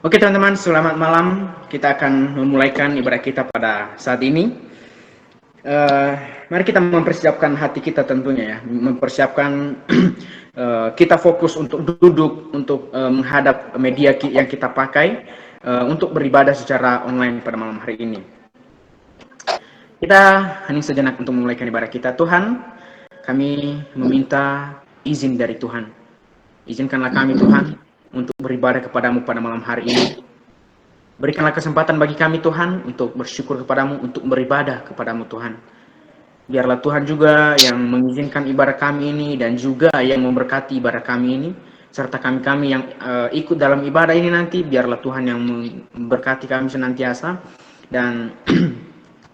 Oke teman-teman, selamat malam. Kita akan memulaikan ibadah kita pada saat ini. Mari kita mempersiapkan hati kita tentunya ya, mempersiapkan kita fokus untuk duduk, untuk menghadap media yang kita pakai untuk beribadah secara online pada malam hari ini. Kita hening sejenak untuk memulaikan ibadah kita. Tuhan, kami meminta izin dari Tuhan. Izinkanlah kami Tuhan untuk beribadah kepadamu pada malam hari ini. Berikanlah kesempatan bagi kami Tuhan untuk bersyukur kepadamu, untuk beribadah kepadamu Tuhan. Biarlah Tuhan juga yang mengizinkan ibadah kami ini dan juga yang memberkati ibadah kami ini. Serta kami-kami yang ikut dalam ibadah ini nanti, biarlah Tuhan yang memberkati kami senantiasa. Dan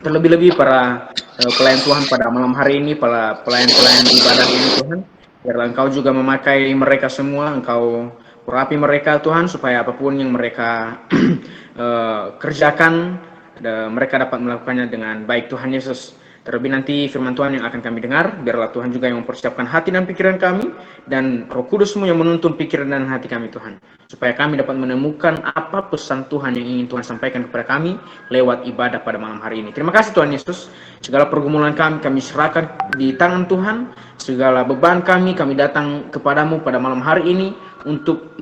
terlebih-lebih para pelayan Tuhan pada malam hari ini, para pelayan-pelayan ibadah ini Tuhan. Biarlah Engkau juga memakai mereka semua, Engkau urapi mereka Tuhan, supaya apapun yang mereka kerjakan, mereka dapat melakukannya dengan baik Tuhan Yesus. Terlebih nanti firman Tuhan yang akan kami dengar, biarlah Tuhan juga yang mempersiapkan hati dan pikiran kami, dan Roh Kudus-Mu yang menuntun pikiran dan hati kami Tuhan, supaya kami dapat menemukan apa pesan Tuhan yang ingin Tuhan sampaikan kepada kami lewat ibadah pada malam hari ini. Terima kasih Tuhan Yesus. Segala pergumulan kami serahkan di tangan Tuhan. Segala beban kami datang kepadamu pada malam hari ini untuk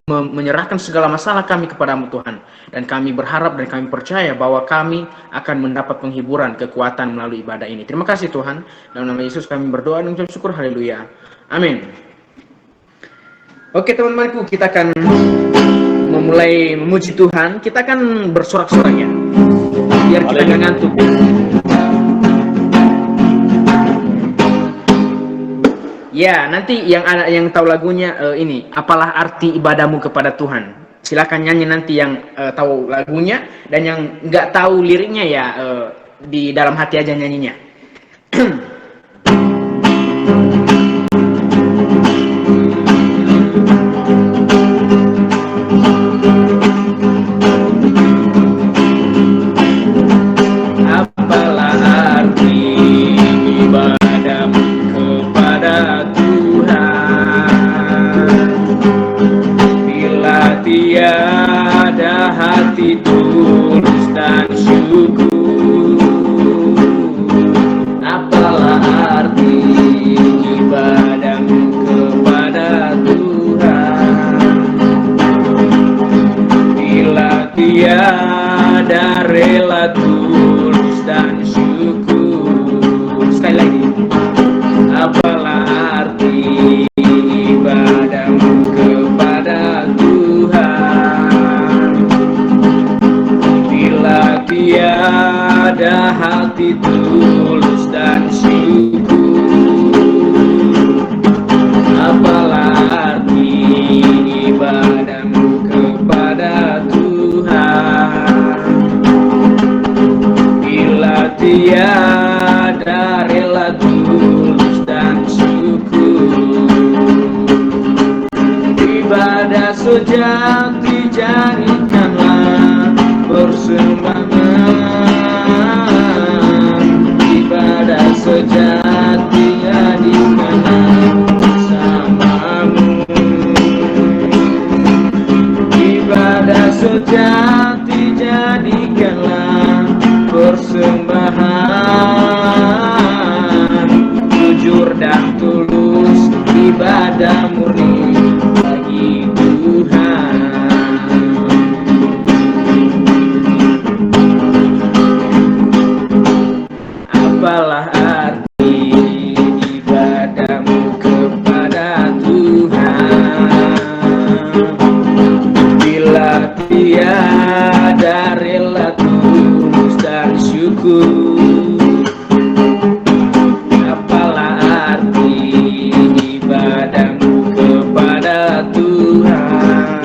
menyerahkan segala masalah kami kepadamu Tuhan. Dan kami berharap dan kami percaya bahwa kami akan mendapat penghiburan, kekuatan melalui ibadah ini. Terima kasih Tuhan. Dalam nama Yesus kami berdoa dan mengucap syukur. Haleluya. Amin. Oke teman-temanku, kita akan memulai memuji Tuhan. Kita akan bersorak-sorak ya, biar kita gak ngantuk. Ya, nanti yang tahu lagunya ini, apalah arti ibadahmu kepada Tuhan. Silakan nyanyi nanti yang tahu lagunya, dan yang nggak tahu liriknya ya di dalam hati aja nyanyinya. Tiada rela tulus dan syukur. Sekali lagi, apalah arti ibadahmu kepada Tuhan bila tiada hati tulus dan syukur. Apalah arti ibadahmu kepada bila tiada rela tulus dan syukur. Ibadah sejati jadikanlah persembahan. Ibadah sejati jadikanlah bersamamu. Ibadah sejati jadikanlah persembahan, jujur dan tulus, ibadah murni bagi Tuhan. Apalah arti ibadahmu kepada Tuhan bila tiada rela tulus dan syukur. Apalah arti ibadahmu kepada Tuhan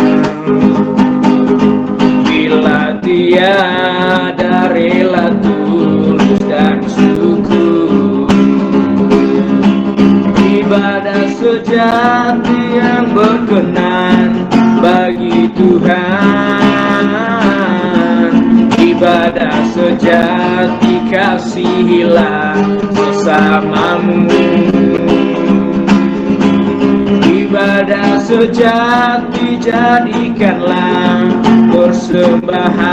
bila tiada rela tulus dan syukur. Ibadah sejati yang berkenan bagi Tuhan, ibadah sejati sejati kasihilah sesamamu. Ibadah sejati jadikanlah persembahan,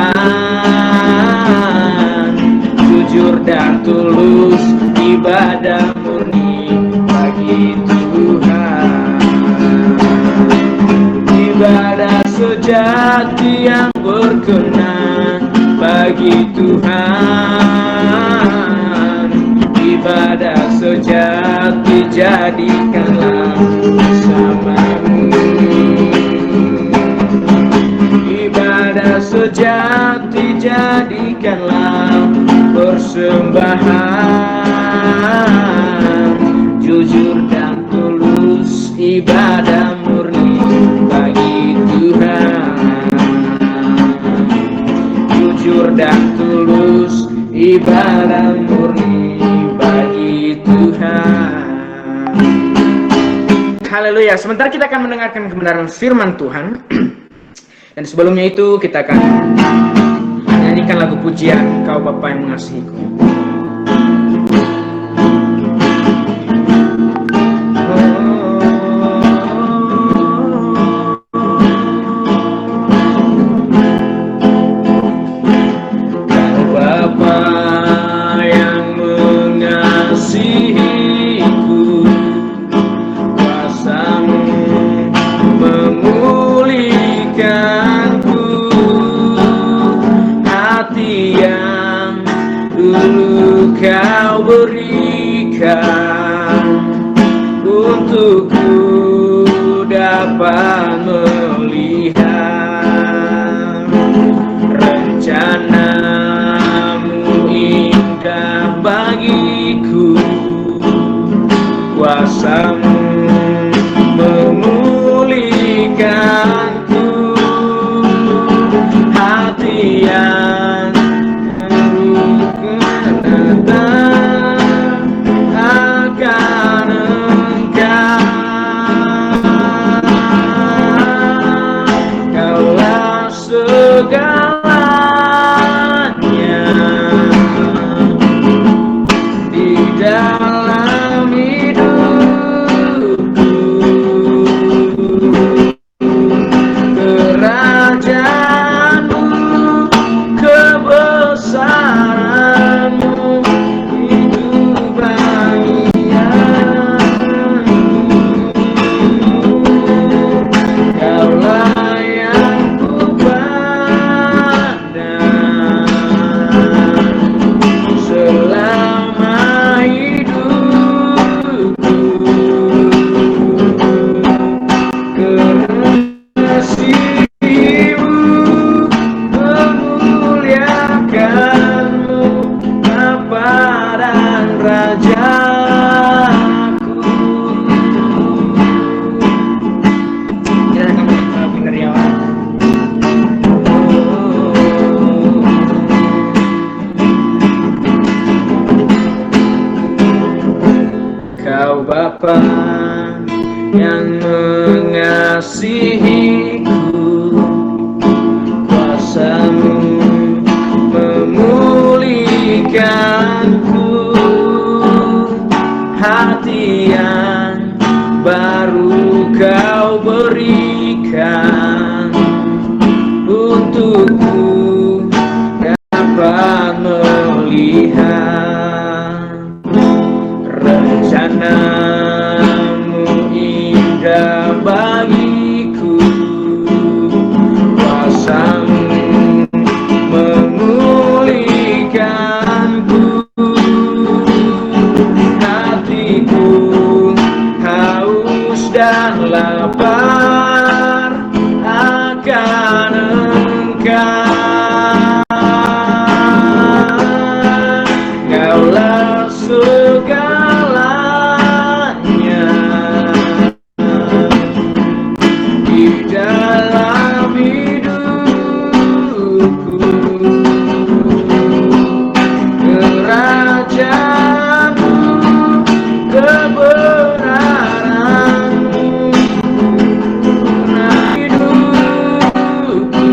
jujur dan tulus ibadah murni bagi Tuhan. Ibadah sejati yang berkenan bagi Tuhan. Ibadah sejati jadikanlah bersamamu. Ibadah sejati jadikanlah persembahan, jujur dan tulus ibadah murni bagi Tuhan. Jujur dan tulus ibadah murni bagi Tuhan. Haleluya. Sementara kita akan mendengarkan kebenaran firman Tuhan. Dan sebelumnya itu kita akan nyanyikan lagu pujian Kau Bapa yang Mengasihiku. Kau berikan untukku dapat melihat rencanamu indah bagiku, kuasamu memulihkanku, hati yang Bapa yang mengasihiku, kuasamu memulihkanku, hati yang baru Kau berikan untukku dapat melihat rencanamu indah bagiku, kuasamu memulihkanku, hatiku haus dan lapar akan Engkau. Kaulah segalanya di dalam hidupku, kerajaanmu, kebenaranmu, hidupku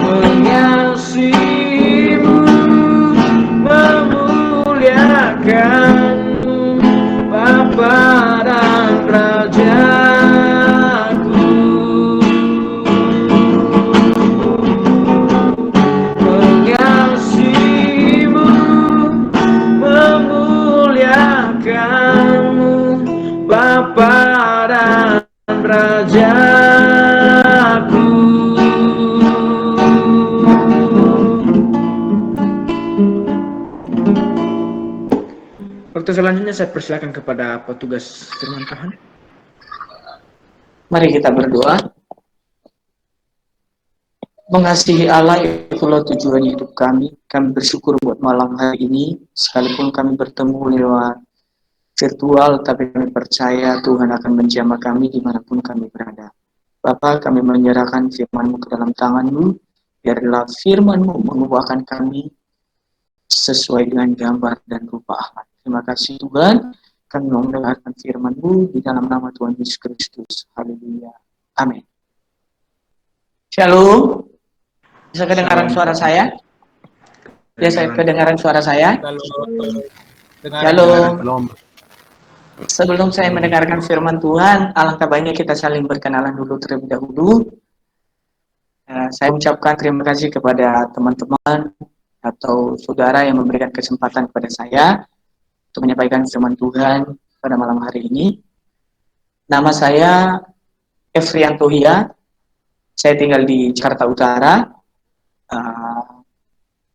menyanyi Bapa dan Rajaku. Mengasihimu, memuliakanmu, Bapa dan Rajaku. Waktu selanjutnya saya persilakan kepada petugas firman Tuhan. Mari kita berdoa. Mengasihi Allah itulah tujuan hidup kami. Kami bersyukur buat malam hari ini. Sekalipun kami bertemu lewat virtual, tapi kami percaya Tuhan akan menjamah kami dimanapun kami berada. Bapa, kami menyerahkan firman-Mu ke dalam tangan-Mu. Biarlah firman-Mu mengubahkan kami sesuai dengan gambar dan rupa Allah. Terima kasih Tuhan. Kami mau mendengarkan firman-Mu di dalam nama Tuhan Yesus Kristus. Haleluya. Amin. Shalom. Bisa kedengaran suara saya? Ya, saya kedengaran suara saya. Shalom. Sebelum saya mendengarkan firman Tuhan, alangkah baiknya kita saling berkenalan dulu terlebih dahulu. Saya ucapkan terima kasih kepada teman-teman atau saudara yang memberikan kesempatan kepada saya untuk menyampaikan firman Tuhan pada malam hari ini. Nama saya Efrianto Hia. Saya tinggal di Jakarta Utara.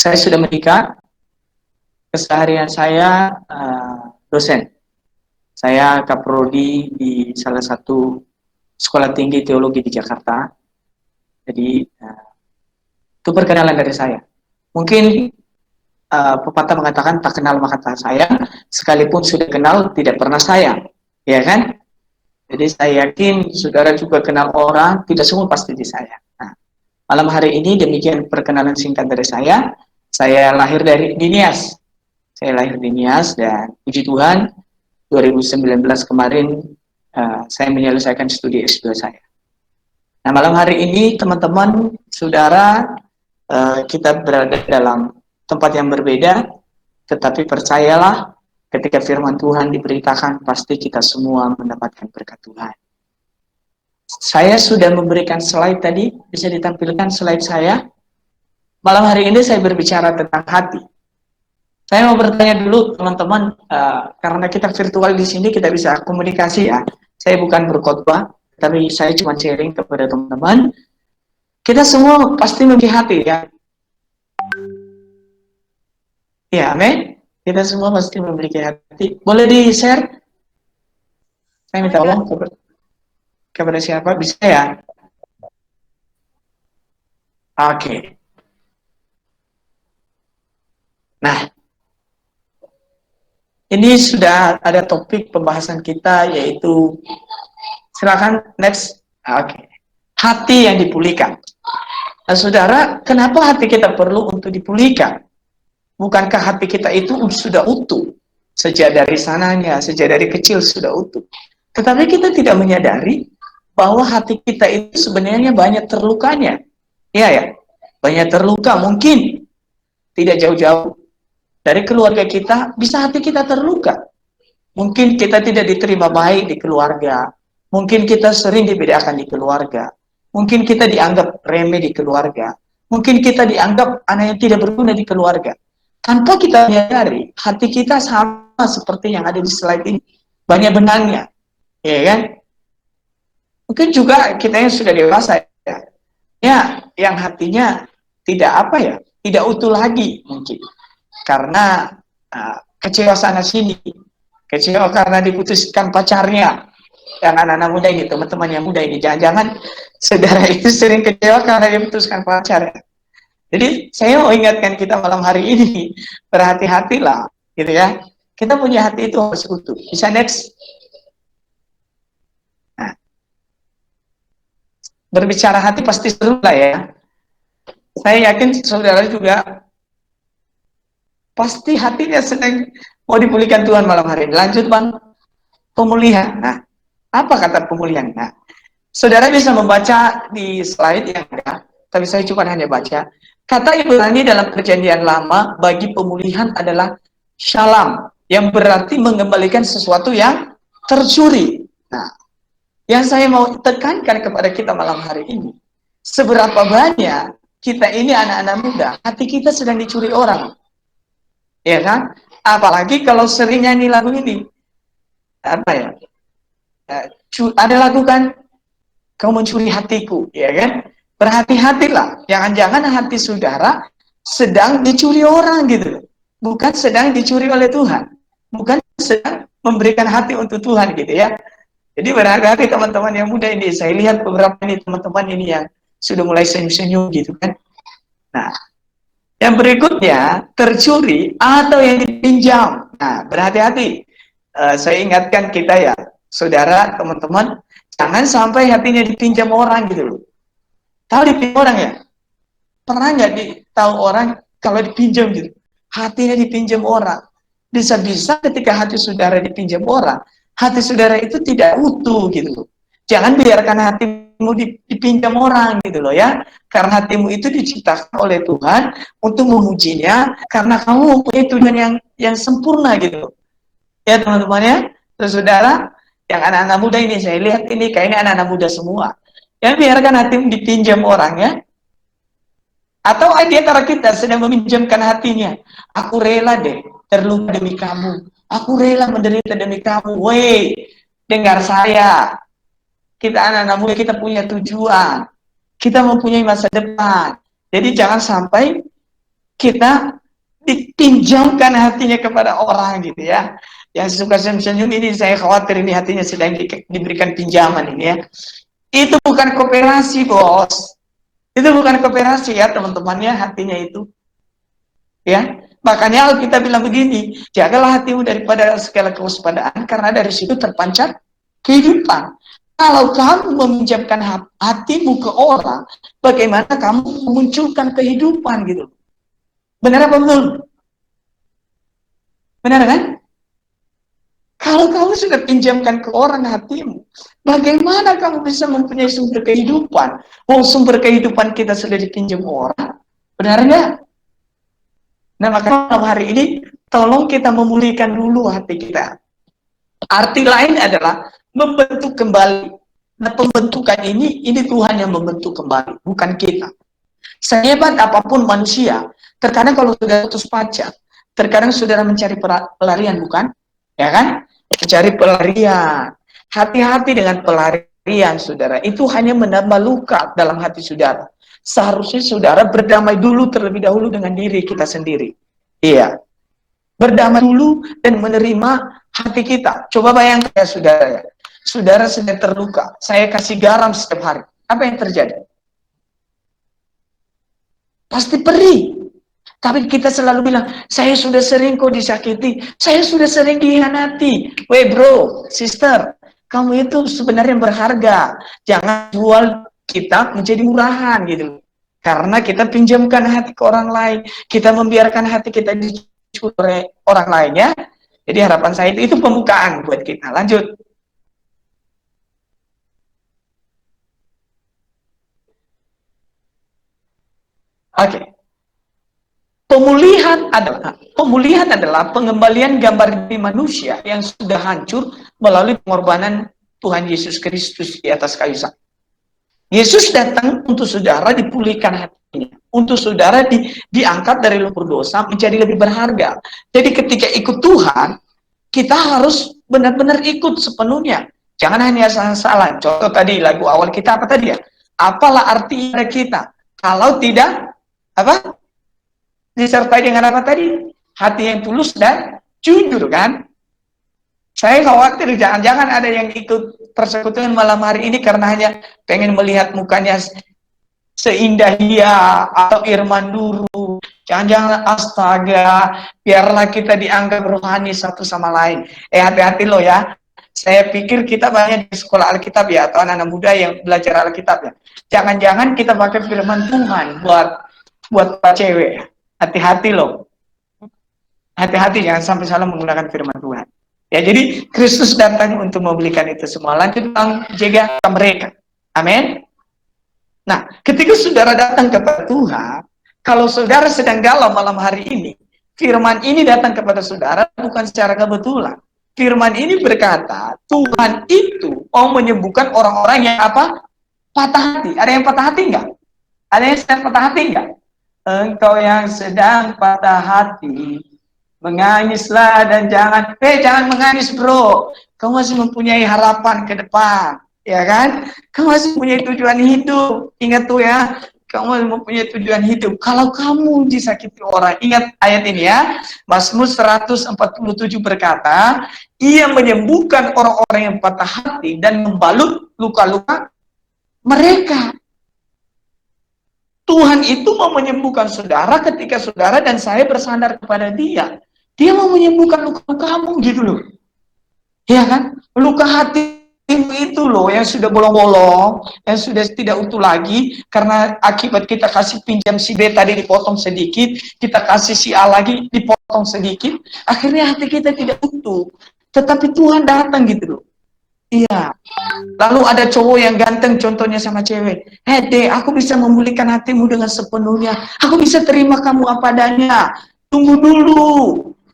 Saya sudah menikah. Keseharian saya dosen. Saya kaprodi di salah satu sekolah tinggi teologi di Jakarta. Jadi itu perkenalan dari saya. Mungkin pepatah mengatakan tak kenal maka tak sayang, sekalipun sudah kenal tidak pernah sayang, ya kan? Jadi saya yakin saudara juga kenal orang, tidak semua pasti disayang. Nah, malam hari ini demikian perkenalan singkat dari saya. Saya lahir di Nias. Saya lahir di Nias dan puji Tuhan 2019 kemarin saya menyelesaikan studi S2 saya. Nah, malam hari ini teman-teman, saudara, kita berada dalam tempat yang berbeda, tetapi percayalah ketika firman Tuhan diberitakan, pasti kita semua mendapatkan berkat Tuhan. Saya sudah memberikan slide tadi, bisa ditampilkan slide saya. Malam hari ini saya berbicara tentang hati. Saya mau bertanya dulu teman-teman, karena kita virtual di sini kita bisa komunikasi ya. Saya bukan berkhotbah, tapi saya cuma sharing kepada teman-teman. Kita semua pasti memiliki hati ya. Ya, amin. Kita semua pasti memiliki hati. Boleh di-share? Saya minta tolong kepada siapa? Bisa ya? Oke. Nah, ini sudah ada topik pembahasan kita, yaitu silakan next. Oke. Hati yang dipulihkan. Nah, saudara, kenapa hati kita perlu untuk dipulihkan? Bukankah hati kita itu sudah utuh? Sejak dari sananya, sejak dari kecil sudah utuh. Tetapi kita tidak menyadari bahwa hati kita itu sebenarnya banyak terlukanya. Iya ya, banyak terluka. Mungkin tidak jauh-jauh dari keluarga kita, bisa hati kita terluka. Mungkin kita tidak diterima baik di keluarga. Mungkin kita sering dibedakan di keluarga. Mungkin kita dianggap remeh di keluarga. Mungkin kita dianggap anak yang tidak berguna di keluarga. Tanpa kita menyadari, hati kita sama seperti yang ada di slide ini. Banyak benangnya. Ya kan? Mungkin juga kita yang sudah dewasa ya, yang hatinya tidak utuh lagi mungkin. Karena kecewa sana sini, kecewa karena diputuskan pacarnya. Yang anak-anak muda ini, teman-teman yang muda ini, jangan-jangan saudara itu sering kecewa karena diputuskan pacarnya. Jadi saya mau ingatkan kita malam hari ini, berhati-hatilah, gitu ya. Kita punya hati itu harus utuh. Bisa next. Nah, berbicara hati pasti seru lah ya. Saya yakin saudara juga pasti hatinya sedang mau dipulihkan Tuhan malam hari ini. Lanjut bang, pemulihan. Nah, apa kata pemulihan? Nah, saudara bisa membaca di slide yang ada, tapi saya cuma hanya baca. Kata Ibrani dalam perjanjian lama bagi pemulihan adalah shalom, yang berarti mengembalikan sesuatu yang tercuri. Nah, yang saya mau tekankan kepada kita malam hari ini, seberapa banyak kita ini anak-anak muda, hati kita sedang dicuri orang, ya kan? Apalagi kalau sering nyanyi lagu ini, apa ya? Ada lagu kan, kau mencuri hatiku, ya kan? Berhati-hatilah, jangan-jangan hati saudara sedang dicuri orang gitu, bukan sedang dicuri oleh Tuhan, bukan sedang memberikan hati untuk Tuhan gitu ya. Jadi berhati-hati teman-teman yang muda ini. Saya lihat beberapa ini teman-teman ini yang sudah mulai senyum-senyum gitu kan. Nah, yang berikutnya tercuri atau yang dipinjam. Nah, berhati-hati. Saya ingatkan kita ya, saudara, teman-teman, jangan sampai hatinya dipinjam orang gitu loh. Tahu dipinjam orang ya? Pernah nggak tahu orang kalau dipinjam gitu? Hatinya dipinjam orang. Bisa-bisa ketika hati saudara dipinjam orang, hati saudara itu tidak utuh gitu loh. Jangan biarkan hatimu dipinjam orang gitu loh ya. Karena hatimu itu diciptakan oleh Tuhan untuk memujinya, karena kamu mempunyai tujuan yang sempurna gitu loh. Ya teman-teman ya, saudara, yang anak-anak muda ini saya lihat ini kayaknya anak-anak muda semua. Ya biarkan hatimu dipinjam orang ya. Atau di antara kita sedang meminjamkan hatinya. Aku rela deh terluka demi kamu. Aku rela menderita demi kamu. Woi, dengar saya. Kita anak-anak muda, kita punya tujuan. Kita mempunyai masa depan. Jadi jangan sampai kita dipinjamkan hatinya kepada orang gitu ya. Yang suka senyum-senyum ini saya khawatir ini hatinya sedang diberikan pinjaman ini ya. Itu bukan kooperasi, bos. Itu bukan kooperasi ya teman-temannya, hatinya itu. Ya, makanya Alkitab bilang begini, jagalah hatimu daripada segala kewaspadaan, karena dari situ terpancar kehidupan. Kalau kamu meminjamkan hatimu ke orang, bagaimana kamu memunculkan kehidupan gitu? Benar apa belum? Benar kan? Kalau kamu sudah pinjamkan ke orang hatimu, bagaimana kamu bisa mempunyai sumber kehidupan? Oh, sumber kehidupan kita sudah dipinjam orang. Benar nggak? Nah, maka malam hari ini, tolong kita memulihkan dulu hati kita. Arti lain adalah membentuk kembali. Nah, pembentukan ini Tuhan yang membentuk kembali, bukan kita. Sehebat apapun manusia, terkadang kalau sudah putus pacar, terkadang saudara mencari pelarian, bukan? Ya kan? Mencari pelarian. Hati-hati dengan pelarian, saudara. Itu hanya menambah luka dalam hati saudara. Seharusnya saudara berdamai dulu terlebih dahulu dengan diri kita sendiri. Iya. Berdamai dulu dan menerima hati kita. Coba bayangkan ya, saudara. Saudara sedang terluka. Saya kasih garam setiap hari. Apa yang terjadi? Pasti perih. Tapi kita selalu bilang, saya sudah sering kok disakiti, saya sudah sering dihianati. Weh bro, sister, kamu itu sebenarnya berharga. Jangan jual kita menjadi murahan gitu. Karena kita pinjamkan hati ke orang lain, kita membiarkan hati kita dicuri oleh orang lain ya. Jadi harapan saya itu pembukaan buat kita. Lanjut. Oke. Pemulihan adalah pengembalian gambar diri manusia yang sudah hancur melalui pengorbanan Tuhan Yesus Kristus di atas kayu salib. Yesus datang untuk saudara dipulihkan hatinya, untuk saudara diangkat dari lumpur dosa menjadi lebih berharga. Jadi ketika ikut Tuhan, kita harus benar-benar ikut sepenuhnya. Jangan hanya salah-salah. Contoh tadi lagu awal kita apa tadi ya? Apalah arti kita kalau tidak apa? Disertai dengan apa tadi? Hati yang tulus dan jujur kan? Saya khawatir jangan-jangan ada yang ikut persekutuan malam hari ini karena hanya pengen melihat mukanya seindah dia atau Irman Duru. Jangan-jangan astaga, biarlah kita dianggap rohani satu sama lain. Hati-hati loh ya. Saya pikir kita banyak di sekolah Alkitab ya, atau anak-anak muda yang belajar Alkitab ya. Jangan-jangan kita pakai firman Tuhan buat cewek. Hati-hati loh. Hati-hati jangan sampai salah menggunakan firman Tuhan. Ya, jadi Kristus datang untuk membelikan itu semua. Lanjut bang, jaga mereka. Amin. Nah, ketika saudara datang kepada Tuhan, kalau saudara sedang galau malam hari ini, Firman ini datang kepada saudara bukan secara kebetulan. Firman ini berkata, Tuhan itu mau menyembuhkan orang-orang yang apa? Patah hati. Ada yang patah hati enggak? Ada yang sedang patah hati enggak? Engkau yang sedang patah hati, mengangislah dan jangan menangis bro. Kau masih mempunyai harapan ke depan, ya kan? Kau masih mempunyai tujuan hidup. Ingat tuh ya, kamu mempunyai tujuan hidup. Kalau kamu disakiti orang, ingat ayat ini ya. Mazmur 147 berkata, ia menyembuhkan orang-orang yang patah hati dan membalut luka-luka mereka. Tuhan itu mau menyembuhkan saudara ketika saudara dan saya bersandar kepada dia. Dia mau menyembuhkan luka kamu gitu loh. Ya kan? Luka hatimu itu loh yang sudah bolong-bolong, yang sudah tidak utuh lagi karena akibat kita kasih pinjam si B tadi dipotong sedikit, kita kasih si A lagi dipotong sedikit, akhirnya hati kita tidak utuh. Tetapi Tuhan datang gitu loh. Iya. Lalu ada cowok yang ganteng contohnya sama cewek. Dek, aku bisa memulihkan hatimu dengan sepenuhnya. Aku bisa terima kamu apa adanya. Tunggu dulu.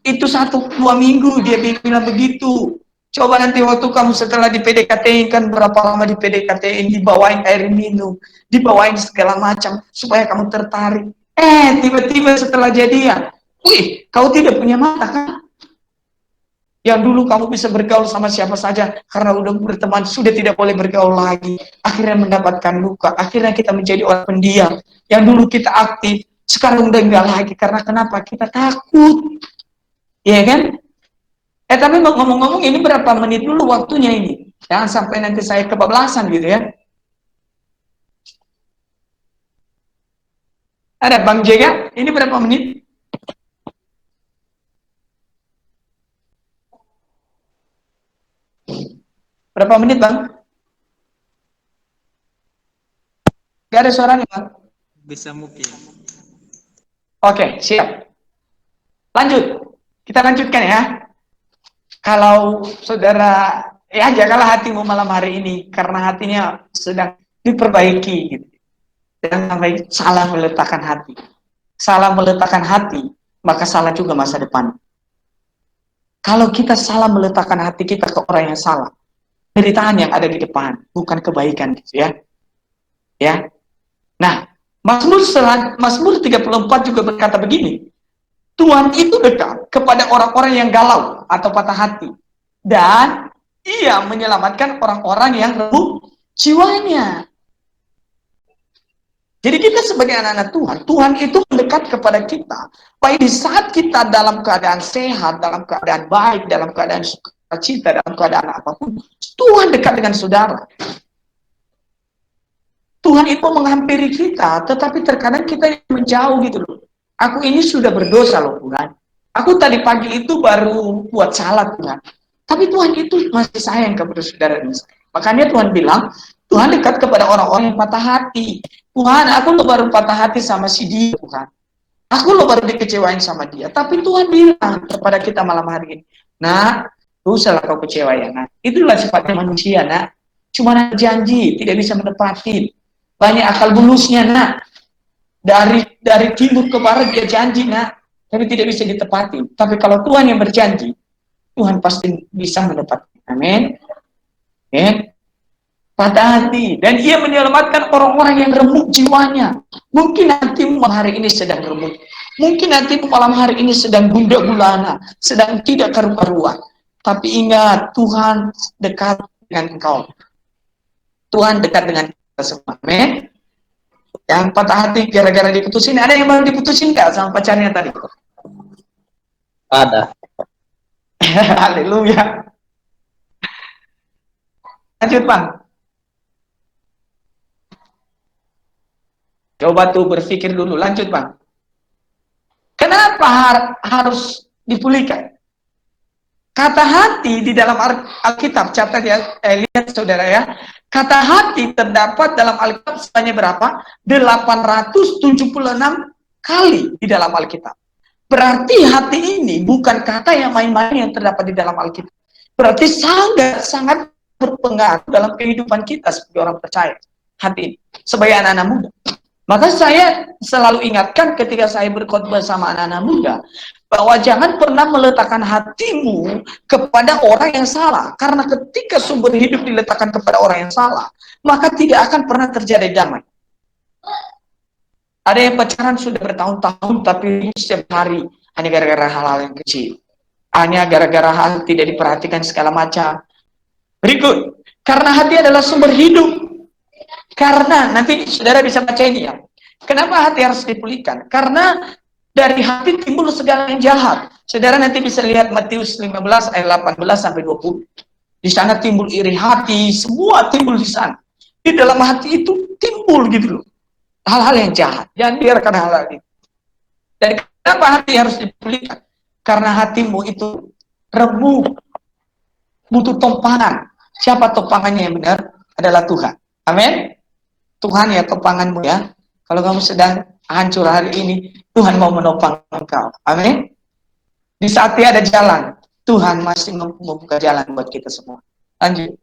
Itu 1-2 minggu dia bilang begitu. Coba nanti waktu kamu setelah di PDKT-in, kan berapa lama di PDKT-in, dibawain air minum, dibawain segala macam supaya kamu tertarik. Tiba-tiba setelah jadian, wih, kau tidak punya mata kan? Yang dulu kamu bisa bergaul sama siapa saja karena udah berteman, sudah tidak boleh bergaul lagi. Akhirnya mendapatkan luka. Akhirnya kita menjadi orang pendiam. Yang dulu kita aktif, sekarang udah enggak lagi. Karena kenapa? Kita takut. Iya kan? Tapi ngomong-ngomong ini berapa menit dulu waktunya ini? Jangan sampai nanti saya kebablasan gitu ya. Ada Bang Jega, ini berapa menit? Berapa menit Bang? Gak ada suaranya Bang? Bisa mungkin. Oke, siap. Lanjut. Kita lanjutkan ya. Kalau saudara, ya jagalah hatimu malam hari ini, karena hatinya sedang diperbaiki. Gitu. Jangan sampai salah meletakkan hati. Salah meletakkan hati, maka salah juga masa depan. Kalau kita salah meletakkan hati kita ke orang yang salah, penderitaan yang ada di depan, bukan kebaikan gitu ya. Ya. Nah, Mazmur 34 juga berkata begini, Tuhan itu dekat kepada orang-orang yang galau atau patah hati. Dan ia menyelamatkan orang-orang yang remuk jiwanya. Jadi kita sebagai anak-anak Tuhan, Tuhan itu mendekat kepada kita. Baik di saat kita dalam keadaan sehat, dalam keadaan baik, dalam keadaan sukacita, dalam keadaan apapun. Tuhan dekat dengan saudara. Tuhan itu menghampiri kita, tetapi terkadang kita menjauh gitu loh. Aku ini sudah berdosa loh Tuhan. Aku tadi pagi itu baru buat salah Tuhan. Tapi Tuhan itu masih sayang kepada saudara dan saya. Makanya Tuhan bilang, Tuhan dekat kepada orang-orang yang patah hati. Tuhan, aku lo baru patah hati sama si dia Tuhan. Aku lo baru dikecewain sama dia. Tapi Tuhan bilang kepada kita malam hari ini, nak, usahlah kau kecewa ya nak. Itulah sifatnya manusia nak. Cuma janji, tidak bisa menepati. Banyak akal bulusnya nak. Dari timur ke barat dia janji nak, tapi tidak bisa ditepati. Tapi kalau Tuhan yang berjanji, Tuhan pasti bisa menepati. Amin. Ya. Patah hati, dan ia menyelamatkan orang-orang yang remuk jiwanya. Mungkin hatimu malam hari ini sedang remuk. Mungkin hatimu malam hari ini sedang gundah gulana, sedang tidak karu-karuan. Tapi ingat, Tuhan dekat dengan engkau. Tuhan dekat dengan kita semua. Amin. Yang patah hati gara-gara diputusin, ada yang baru diputusin nggak sama pacarnya tadi? Ada. Haleluya. Lanjut Bang. Coba tuh berpikir dulu, lanjut Bang. Kenapa harus dipulihkan? Kata hati di dalam Alkitab, catat ya, lihat saudara ya. Kata hati terdapat dalam Alkitab sebanyak berapa? 876 kali di dalam Alkitab. Berarti hati ini bukan kata yang main-main yang terdapat di dalam Alkitab. Berarti sangat berpengaruh dalam kehidupan kita sebagai orang percaya. Hati ini, sebagai anak-anak muda. Maka saya selalu ingatkan ketika saya berkhotbah sama anak-anak muda, bahwa jangan pernah meletakkan hatimu kepada orang yang salah. Karena ketika sumber hidup diletakkan kepada orang yang salah, maka tidak akan pernah terjadi damai. Ada yang pacaran sudah bertahun-tahun, tapi setiap hari hanya gara-gara hal-hal yang kecil. Hanya gara-gara hal tidak diperhatikan segala macam. Berikut, karena hati adalah sumber hidup. Karena, nanti saudara bisa baca ini ya. Kenapa hati harus dipulihkan? Karena dari hati timbul segala yang jahat. Saudara nanti bisa lihat Matius 15 ayat 18 sampai 20. Di sana timbul iri hati, semua timbul di sana. Di dalam hati itu timbul gitu loh. Hal-hal yang jahat. Jangan biarkan hal-hal itu. Dan kenapa hati harus dipulihkan? Karena hatimu itu remuk, butuh topangan. Siapa topangannya yang benar? Adalah Tuhan. Amin. Tuhan ya topanganmu ya. Kalau kamu sedang hancur hari ini, Tuhan mau menopang engkau. Amin. Di saat tiada jalan, Tuhan masih membuka jalan buat kita semua. Lanjut.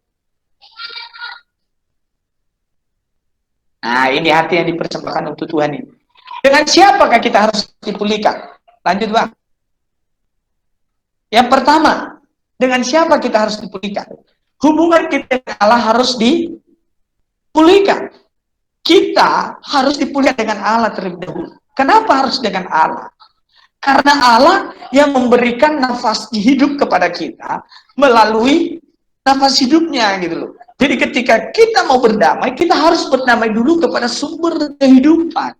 Nah, ini hati yang dipersembahkan untuk Tuhan ini. Dengan siapakah kita harus dipulihkan? Lanjut, Bang. Yang pertama, dengan siapa kita harus dipulihkan? Hubungan kita dengan Allah harus dipulihkan. Kita harus dipulihkan dengan Allah terlebih dahulu. Kenapa harus dengan Allah? Karena Allah yang memberikan nafas hidup kepada kita melalui nafas hidupnya gitu loh. Jadi ketika kita mau berdamai, kita harus berdamai dulu kepada sumber kehidupan.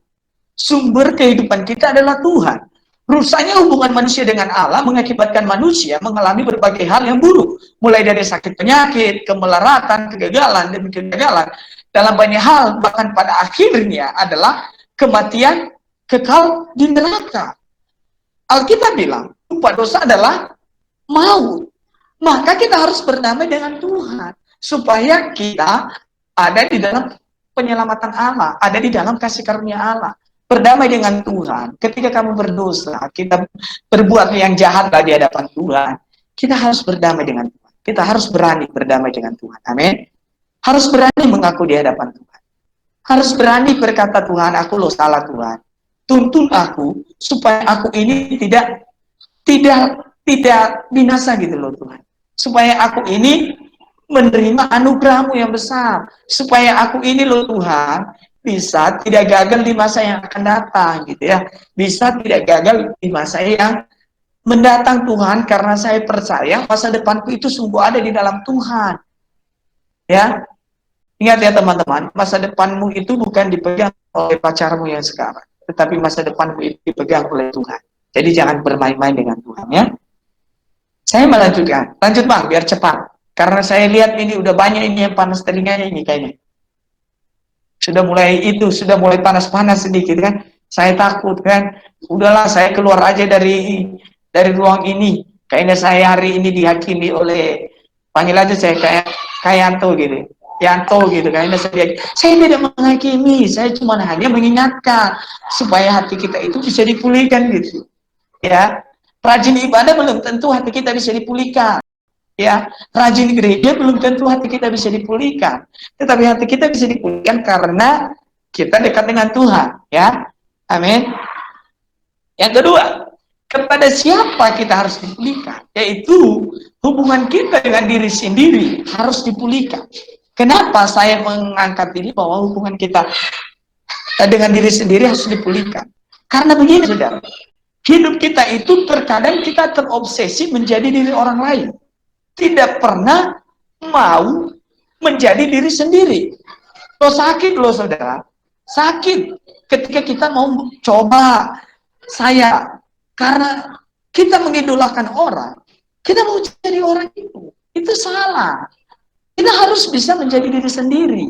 Sumber kehidupan kita adalah Tuhan. Rusaknya hubungan manusia dengan Allah mengakibatkan manusia mengalami berbagai hal yang buruk. Mulai dari sakit penyakit, kemelaratan, kegagalan, demi kegagalan. Dalam banyak hal, bahkan pada akhirnya adalah kematian kekal di neraka. Alkitab bilang, upah dosa adalah maut. Maka kita harus berdamai dengan Tuhan. Supaya kita ada di dalam penyelamatan Allah. Ada di dalam kasih karunia Allah. Berdamai dengan Tuhan. Ketika kamu berdosa, kita berbuat yang jahat di hadapan Tuhan. Kita harus berdamai dengan Tuhan. Kita harus berani berdamai dengan Tuhan. Amin. Harus berani mengaku di hadapan Tuhan. Harus berani berkata, Tuhan, aku loh salah Tuhan. Tuntun aku supaya aku ini tidak binasa gitu loh Tuhan. Supaya aku ini menerima anugerah-Mu yang besar. Supaya aku ini loh Tuhan bisa tidak gagal di masa yang akan datang gitu ya. Bisa tidak gagal di masa yang mendatang Tuhan, karena saya percaya masa depanku itu sungguh ada di dalam Tuhan. Ya. Ingat ya teman-teman, masa depanmu itu bukan dipegang oleh pacarmu yang sekarang, tetapi masa depanmu itu dipegang oleh Tuhan. Jadi jangan bermain-main dengan Tuhan ya. Saya melanjutkan. Lanjut Bang, biar cepat. Karena saya lihat ini udah banyak ini yang panas telinganya ini kayaknya. Sudah mulai panas-panas sedikit kan. Saya takut kan. Udahlah saya keluar aja dari ruang ini. Kayaknya saya hari ini dihakimi oleh, panggil aja saya kayak Yanto gitu. Yanto gitu kan, saya tidak menghakimi, saya cuma hanya mengingatkan supaya hati kita itu bisa dipulihkan gitu ya. Rajin ibadah belum tentu hati kita bisa dipulihkan ya. Rajin gereja belum tentu hati kita bisa dipulihkan, tetapi hati kita bisa dipulihkan karena kita dekat dengan Tuhan ya. Amin. Yang kedua, kepada siapa kita harus dipulihkan, yaitu hubungan kita dengan diri sendiri harus dipulihkan. Kenapa saya mengangkat ini bahwa hubungan kita dengan diri sendiri harus dipulihkan? Karena begini, saudara. Hidup kita itu terkadang kita terobsesi menjadi diri orang lain. Tidak pernah mau menjadi diri sendiri. Loh sakit loh saudara. Sakit ketika kita mau coba saya. Karena kita mengidolakan orang. Kita mau jadi orang itu. Itu salah. Kita harus bisa menjadi diri sendiri.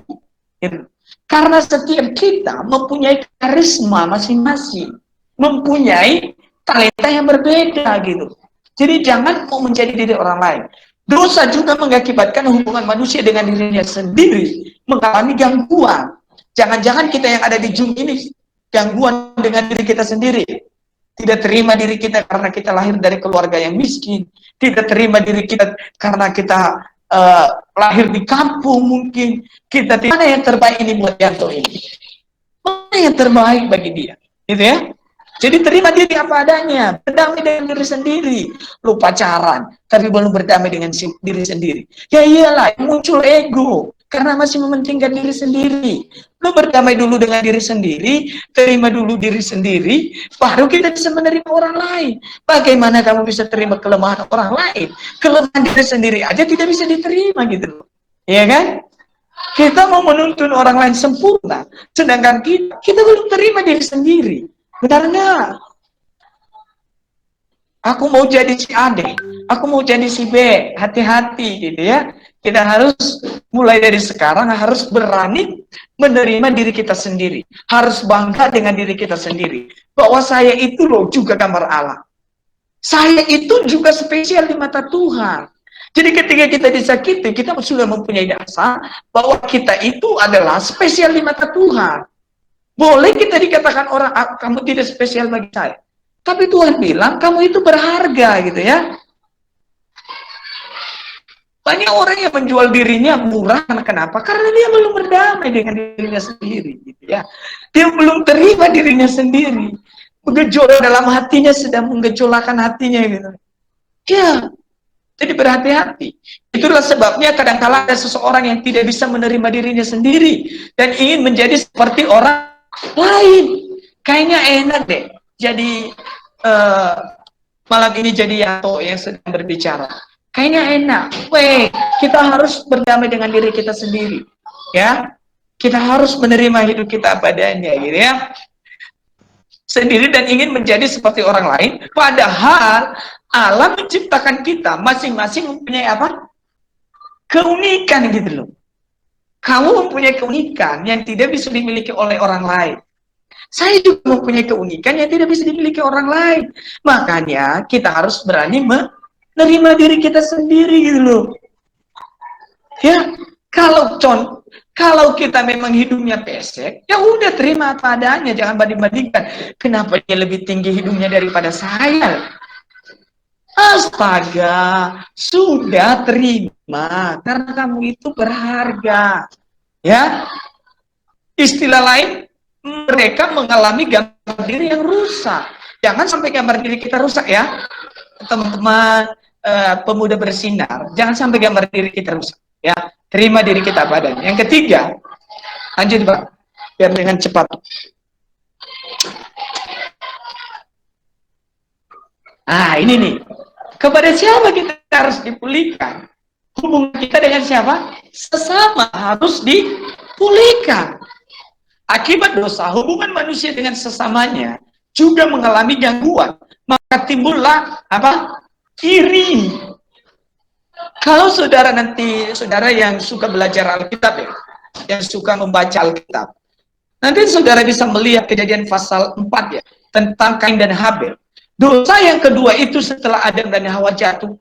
Karena setiap kita mempunyai karisma masing-masing. Mempunyai talenta yang berbeda gitu. Jadi jangan mau menjadi diri orang lain. Dosa juga mengakibatkan hubungan manusia dengan dirinya sendiri mengalami gangguan. Jangan-jangan kita yang ada di Zoom ini gangguan dengan diri kita sendiri. Tidak terima diri kita karena kita lahir dari keluarga yang miskin. Tidak terima diri kita karena kita lahir di kampung mungkin. Kita mana yang terbaik ini buat Yanto ini? Mana yang terbaik bagi dia? Gitu ya. Jadi terima diri apa adanya, berdamai dengan diri sendiri. Lu pacaran, tapi belum berdamai dengan diri sendiri. Ya iyalah, muncul ego, karena masih mementingkan diri sendiri. Lu berdamai dulu dengan diri sendiri, terima dulu diri sendiri, baru kita bisa menerima orang lain. Bagaimana kamu bisa terima kelemahan orang lain? Kelemahan diri sendiri aja tidak bisa diterima gitu loh. Iya kan? Kita mau menuntun orang lain sempurna, sedangkan kita belum terima diri sendiri. Benar nggak? Aku mau jadi si A deh, aku mau jadi si B, hati-hati gitu ya. Kita harus mulai dari sekarang harus berani menerima diri kita sendiri. Harus bangga dengan diri kita sendiri. Bahwa saya itu loh juga gambar Allah. Saya itu juga spesial di mata Tuhan. Jadi ketika kita disakiti, kita sudah mempunyai dasar bahwa kita itu adalah spesial di mata Tuhan. Boleh kita dikatakan orang, kamu tidak spesial bagi saya. Tapi Tuhan bilang, kamu itu berharga gitu ya. Banyak orang yang menjual dirinya murah, kenapa? Karena dia belum berdamai dengan dirinya sendiri gitu ya. Dia belum terima dirinya sendiri. Bergejolak dalam hatinya, sedang menggejolakkan hatinya gitu. Ya, jadi berhati-hati. Itulah sebabnya kadang-kala ada seseorang yang tidak bisa menerima dirinya sendiri dan ingin menjadi seperti orang lain. Kayaknya enak deh. Jadi malam ini jadi Yanto yang sedang berbicara. Kayaknya enak. Weh, kita harus berdamai dengan diri kita sendiri. Ya, kita harus menerima hidup kita apa adanya, gitu ya. Sendiri dan ingin menjadi seperti orang lain. Padahal Allah menciptakan kita masing-masing mempunyai apa? Keunikan gitu loh. Kamu mempunyai keunikan yang tidak bisa dimiliki oleh orang lain. Saya juga mempunyai keunikan yang tidak bisa dimiliki orang lain. Makanya kita harus berani menerima diri kita sendiri gitu loh. Ya, kalau kita memang hidupnya pesek, ya udah terima apa adanya, jangan banding-bandingkan. Kenapa dia lebih tinggi hidupnya daripada saya? Astaga, sudah terima karena kamu itu berharga. Ya, istilah lain, mereka mengalami gambar diri yang rusak. Jangan sampai gambar diri kita rusak ya, teman-teman pemuda bersinar. Jangan sampai gambar diri kita rusak. Ya, terima diri kita padanya. Yang ketiga, lanjut Pak, biar dengan cepat. Ah, ini nih. Kepada siapa kita harus dipulihkan? Hubungan kita dengan siapa? Sesama harus dipulihkan. Akibat dosa, hubungan manusia dengan sesamanya juga mengalami gangguan. Maka timbullah apa? Iri. Kalau saudara nanti, saudara yang suka belajar Alkitab ya, yang suka membaca Alkitab, nanti saudara bisa melihat Kejadian pasal 4 ya, tentang Kain dan Habel. Dosa yang kedua itu setelah Adam dan Hawa jatuh,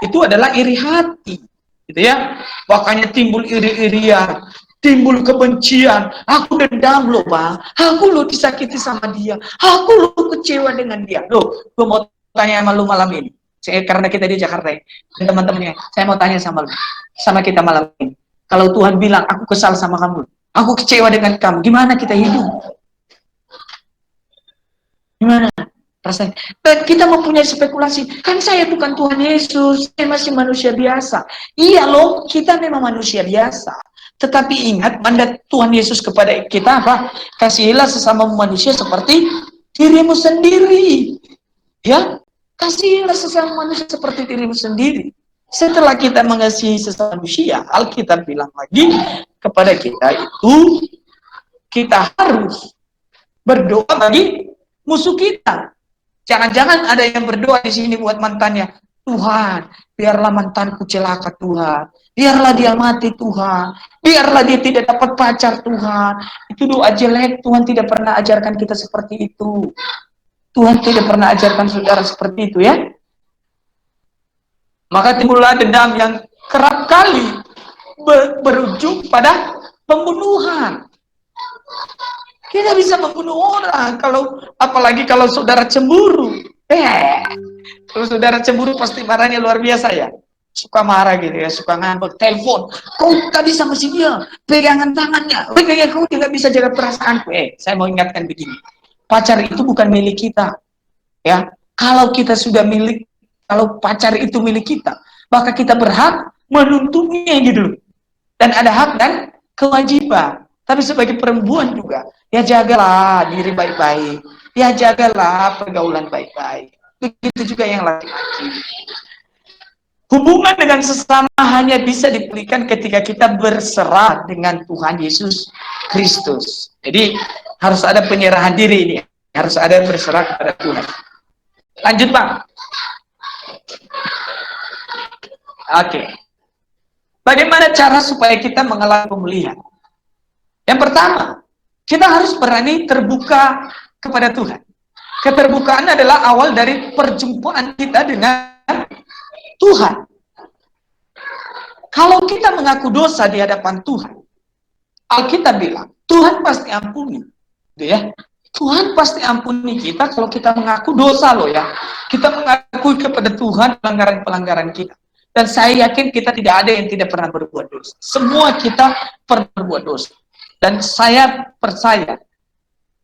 itu adalah iri hati, gitu ya. Makanya timbul iri-irian, timbul kebencian. Aku dendam loh Bang, aku loh disakiti sama dia, aku loh kecewa dengan dia. Loh, gue mau tanya sama lu malam ini. Karena kita di Jakarta ya, teman-temannya, saya mau tanya sama kita malam ini. Kalau Tuhan bilang, aku kesal sama kamu, aku kecewa dengan kamu, gimana kita hidup? Gimana? Rasanya. Dan kita mempunyai spekulasi, kan saya bukan Tuhan Yesus, saya masih manusia biasa. Iya loh, kita memang manusia biasa. Tetapi ingat, mandat Tuhan Yesus kepada kita apa? Kasihilah sesama manusia seperti dirimu sendiri. Ya, kasihilah sesama manusia seperti dirimu sendiri. Setelah kita mengasihi sesama manusia, Alkitab bilang lagi kepada kita itu, kita harus berdoa bagi musuh kita. Jangan-jangan ada yang berdoa di sini buat mantannya. Tuhan, biarlah mantanku celaka Tuhan. Biarlah dia mati Tuhan. Biarlah dia tidak dapat pacar Tuhan. Itu doa jelek. Tuhan tidak pernah ajarkan kita seperti itu. Tuhan tidak pernah ajarkan saudara seperti itu ya. Maka timbullah dendam yang kerap kali berujung pada pembunuhan. Kita bisa membunuh orang apalagi kalau saudara cemburu. Kalau saudara cemburu pasti marahnya luar biasa ya. Suka marah gitu ya, suka ngambek, telepon. Kau tadi sama si dia, pegangan tangannya. Kayaknya kau tidak bisa jaga perasaanku. Saya mau ingatkan begini. pacar itu bukan milik kita. Ya, kalau kita sudah milik, kalau pacar itu milik kita, maka kita berhak menuntunnya gitu. Dan ada hak dan kewajiban. Tapi sebagai perempuan juga, ya jagalah diri baik-baik, ya jagalah pergaulan baik-baik. Begitu juga yang laki-laki. Hubungan dengan sesama hanya bisa dipulihkan ketika kita berserah dengan Tuhan Yesus Kristus. Jadi harus ada penyerahan diri ini, harus ada berserah kepada Tuhan. Lanjut Bang. Oke. Bagaimana cara supaya kita mengalami pemulihan? Yang pertama, kita harus berani terbuka kepada Tuhan. Keterbukaan adalah awal dari perjumpaan kita dengan Tuhan. Kalau kita mengaku dosa di hadapan Tuhan, Alkitab bilang, Tuhan pasti ampuni. Ya, Tuhan pasti ampuni kita kalau kita mengaku dosa loh ya. Kita mengakui kepada Tuhan pelanggaran-pelanggaran kita. Dan saya yakin kita tidak ada yang tidak pernah berbuat dosa. Semua kita pernah berbuat dosa. Dan saya percaya,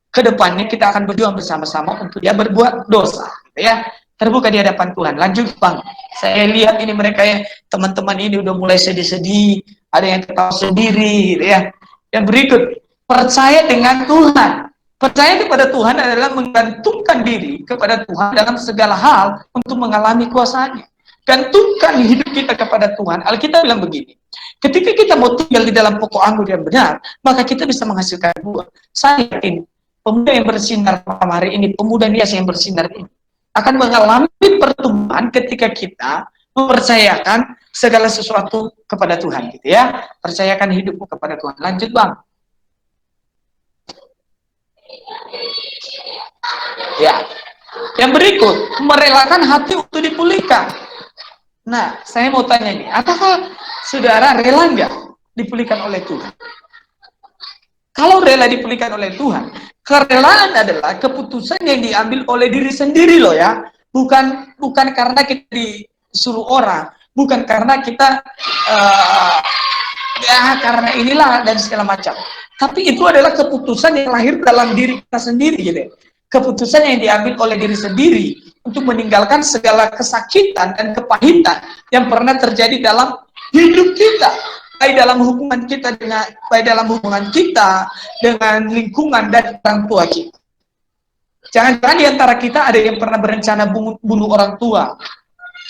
ke depannya kita akan berjuang bersama-sama untuk dia berbuat dosa. Gitu ya. Terbuka di hadapan Tuhan. Lanjut Bang. Saya lihat ini mereka ya, teman-teman ini udah mulai sedih-sedih. Ada yang ketawa sendiri. Gitu ya. Yang berikut, percaya dengan Tuhan. Percaya kepada Tuhan adalah menggantungkan diri kepada Tuhan dalam segala hal untuk mengalami kuasa-Nya. Gantungkan hidup kita kepada Tuhan. Alkitab bilang begini, ketika kita mau tinggal di dalam pokok anggur yang benar, maka kita bisa menghasilkan buah. Saya yakin pemuda yang bersinar malam hari ini, pemuda biasa yang bersinar ini, akan mengalami pertumbuhan ketika kita mempercayakan segala sesuatu kepada Tuhan, gitu ya. Percayakan hidupmu kepada Tuhan. Lanjut Bang. Ya. Yang berikut, merelakan hati untuk dipulihkan. Nah, saya mau tanya nih, apakah saudara rela nggak dipulihkan oleh Tuhan? Kalau rela dipulihkan oleh Tuhan, kerelaan adalah keputusan yang diambil oleh diri sendiri loh ya. Bukan karena kita disuruh orang, bukan karena kita ya karena inilah dan segala macam. Tapi itu adalah keputusan yang lahir dalam diri kita sendiri gitu. Keputusan yang diambil oleh diri sendiri untuk meninggalkan segala kesakitan dan kepahitan yang pernah terjadi dalam hidup kita, baik dalam hubungan kita dengan lingkungan dan orang tua kita. Jangan-jangan di antara kita ada yang pernah berencana bunuh orang tua,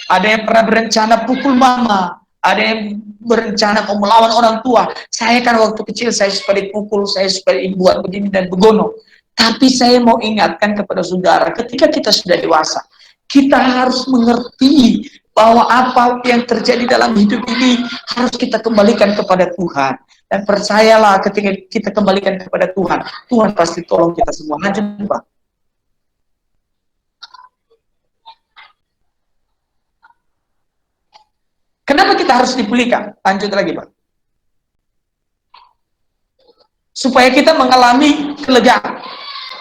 ada yang pernah berencana pukul mama, ada yang berencana mau melawan orang tua. Saya kan waktu kecil saya suka dipukul, saya suka dibuat begini dan begono. Tapi saya mau ingatkan kepada saudara, ketika kita sudah dewasa, kita harus mengerti bahwa apa yang terjadi dalam hidup ini harus kita kembalikan kepada Tuhan. Dan percayalah ketika kita kembalikan kepada Tuhan, Tuhan pasti tolong kita semua. Lanjut Pak. Kenapa kita harus dipulihkan? Lanjut lagi Pak. Supaya kita mengalami kelegaan.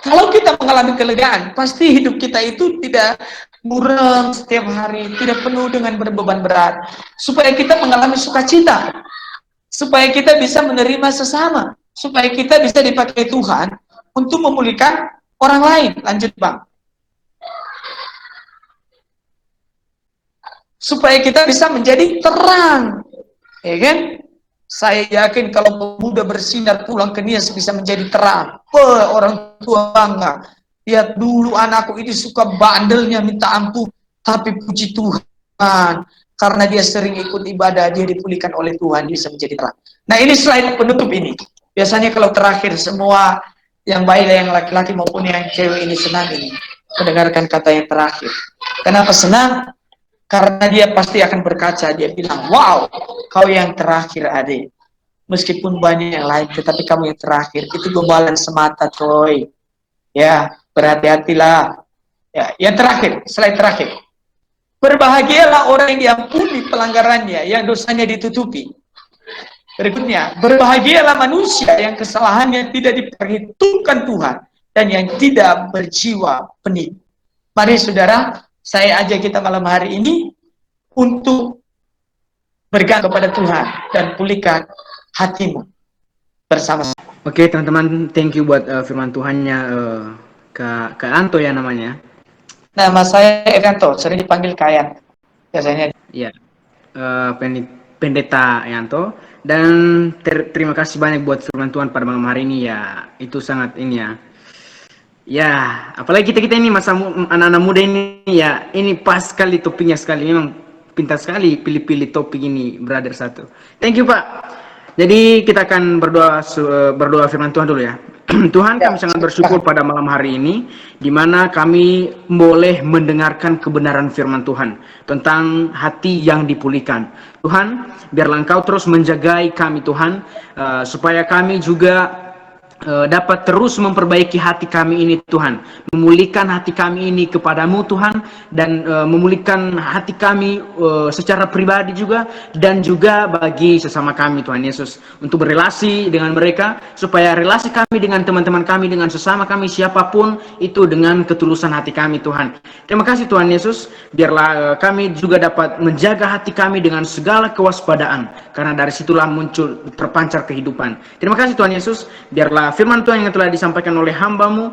Kalau kita mengalami kelegaan, pasti hidup kita itu tidak buram setiap hari, tidak penuh dengan berbeban berat. Supaya kita mengalami sukacita, supaya kita bisa menerima sesama, supaya kita bisa dipakai Tuhan untuk memulihkan orang lain. Lanjut Bang. Supaya kita bisa menjadi terang, ya kan? Saya yakin kalau pemuda bersinar pulang ke Nias bisa menjadi terang. Orang tua bangga. Lihat dulu anakku ini suka bandelnya minta ampun. Tapi puji Tuhan. Karena dia sering ikut ibadah, dia dipulihkan oleh Tuhan, dia bisa menjadi terang. Nah ini slide penutup ini. Biasanya kalau terakhir semua yang baik yang laki-laki maupun yang cewek ini senang ini. Mendengarkan kata yang terakhir. Kenapa senang? Karena dia pasti akan berkaca, dia bilang, wow, kau yang terakhir adik. Meskipun banyak yang lain, tetapi kamu yang terakhir. Itu gombalan semata, coy. Ya, berhati-hatilah. Ya, yang terakhir, slide terakhir. Berbahagialah orang yang diampuni pelanggarannya, yang dosanya ditutupi. Berikutnya, berbahagialah manusia yang kesalahannya tidak diperhitungkan Tuhan, dan yang tidak berjiwa pening. Mari saudara, saya ajak kita malam hari ini untuk bergantung kepada Tuhan dan pulihkan hatimu bersama-sama. Oke teman-teman, thank you buat firman Tuhannya Kak Anto ya namanya. Nama saya Evanto, sering dipanggil Kayan. Biasanya. Ya, Pendeta Yanto. Dan terima kasih banyak buat firman Tuhan pada malam hari ini ya. Itu sangat ini ya. Ya, apalagi kita ini anak-anak muda ini ya, ini pas sekali topiknya sekali. Memang pintar sekali pilih-pilih topik ini, brother satu. Thank you, Pak. Jadi kita akan berdoa firman Tuhan dulu ya. Tuhan, Ya, kami sangat bersyukur silakan. pada malam hari ini, di mana kami boleh mendengarkan kebenaran firman Tuhan tentang hati yang dipulihkan. Tuhan, biarlah Engkau terus menjagai kami Tuhan, supaya kami juga dapat terus memperbaiki hati kami ini Tuhan, memulihkan hati kami ini kepadamu Tuhan, dan memulihkan hati kami secara pribadi juga, dan juga bagi sesama kami Tuhan Yesus, untuk berrelasi dengan mereka, supaya relasi kami dengan teman-teman kami, dengan sesama kami siapapun itu, dengan ketulusan hati kami Tuhan. Terima kasih Tuhan Yesus, biarlah kami juga dapat menjaga hati kami dengan segala kewaspadaan, karena dari situlah muncul terpancar kehidupan. Terima kasih Tuhan Yesus, biarlah firman Tuhan yang telah disampaikan oleh hamba-Mu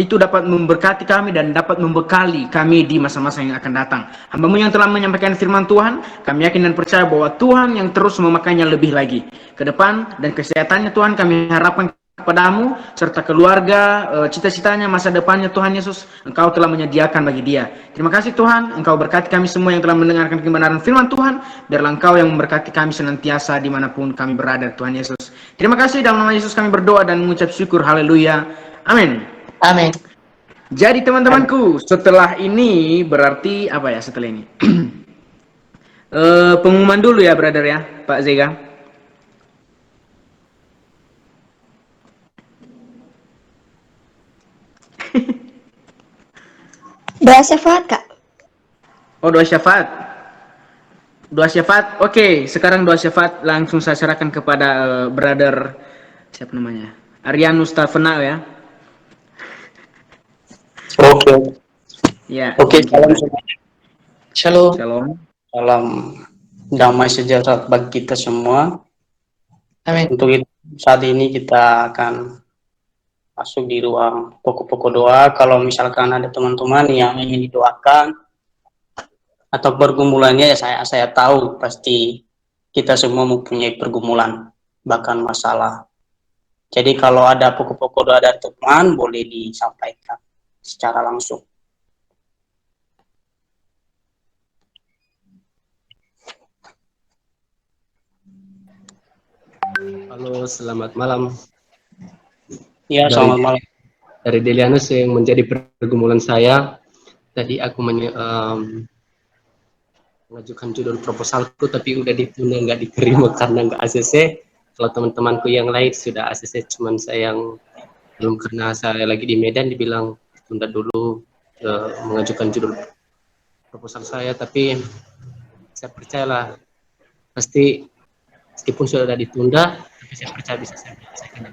itu dapat memberkati kami dan dapat membekali kami di masa-masa yang akan datang. Hamba-Mu yang telah menyampaikan firman Tuhan, kami yakin dan percaya bahwa Tuhan yang terus memakainya lebih lagi ke depan, dan kesehatannya Tuhan kami harapkan kepadamu, serta keluarga, cita-citanya, masa depannya Tuhan Yesus, Engkau telah menyediakan bagi dia. Terima kasih Tuhan, Engkau berkati kami semua yang telah mendengarkan kebenaran firman Tuhan, biarlah Engkau yang memberkati kami senantiasa dimanapun kami berada Tuhan Yesus. Terima kasih, dalam nama Yesus kami berdoa dan mengucap syukur, haleluya, amin. Amin. Jadi teman-temanku, setelah ini berarti apa ya setelah ini? Pengumuman dulu ya brother ya, Pak Zega. Doa syafaat, Kak. Oh, doa syafaat. Doa syafaat. Oke, sekarang doa syafaat langsung saya serahkan kepada brother siapa namanya? Arianus Tafenau ya. Oke, Ya, oke, thank you salam brother. semuanya. Shalom. Shalom. Salam damai sejahtera bagi kita semua. Amin. Untuk itu, saat ini kita akan masuk di ruang pokok-pokok doa. Kalau misalkan ada teman-teman yang ingin didoakan atau pergumulannya, ya saya tahu pasti kita semua mempunyai pergumulan, bahkan masalah. Jadi kalau ada pokok-pokok doa dari teman, boleh disampaikan secara langsung. Halo, selamat malam. Ya, selamat malam. Dari Delianus yang menjadi pergumulan saya. Tadi aku mengajukan judul proposalku, tapi udah ditunda, nggak diterima karena nggak ACC. Kalau teman-temanku yang lain sudah ACC, cuman saya yang belum, karena saya lagi di Medan, dibilang tunda dulu mengajukan judul proposal saya. Tapi saya percayalah, pasti meskipun sudah ditunda, tapi saya percaya bisa saya menyelesaikan.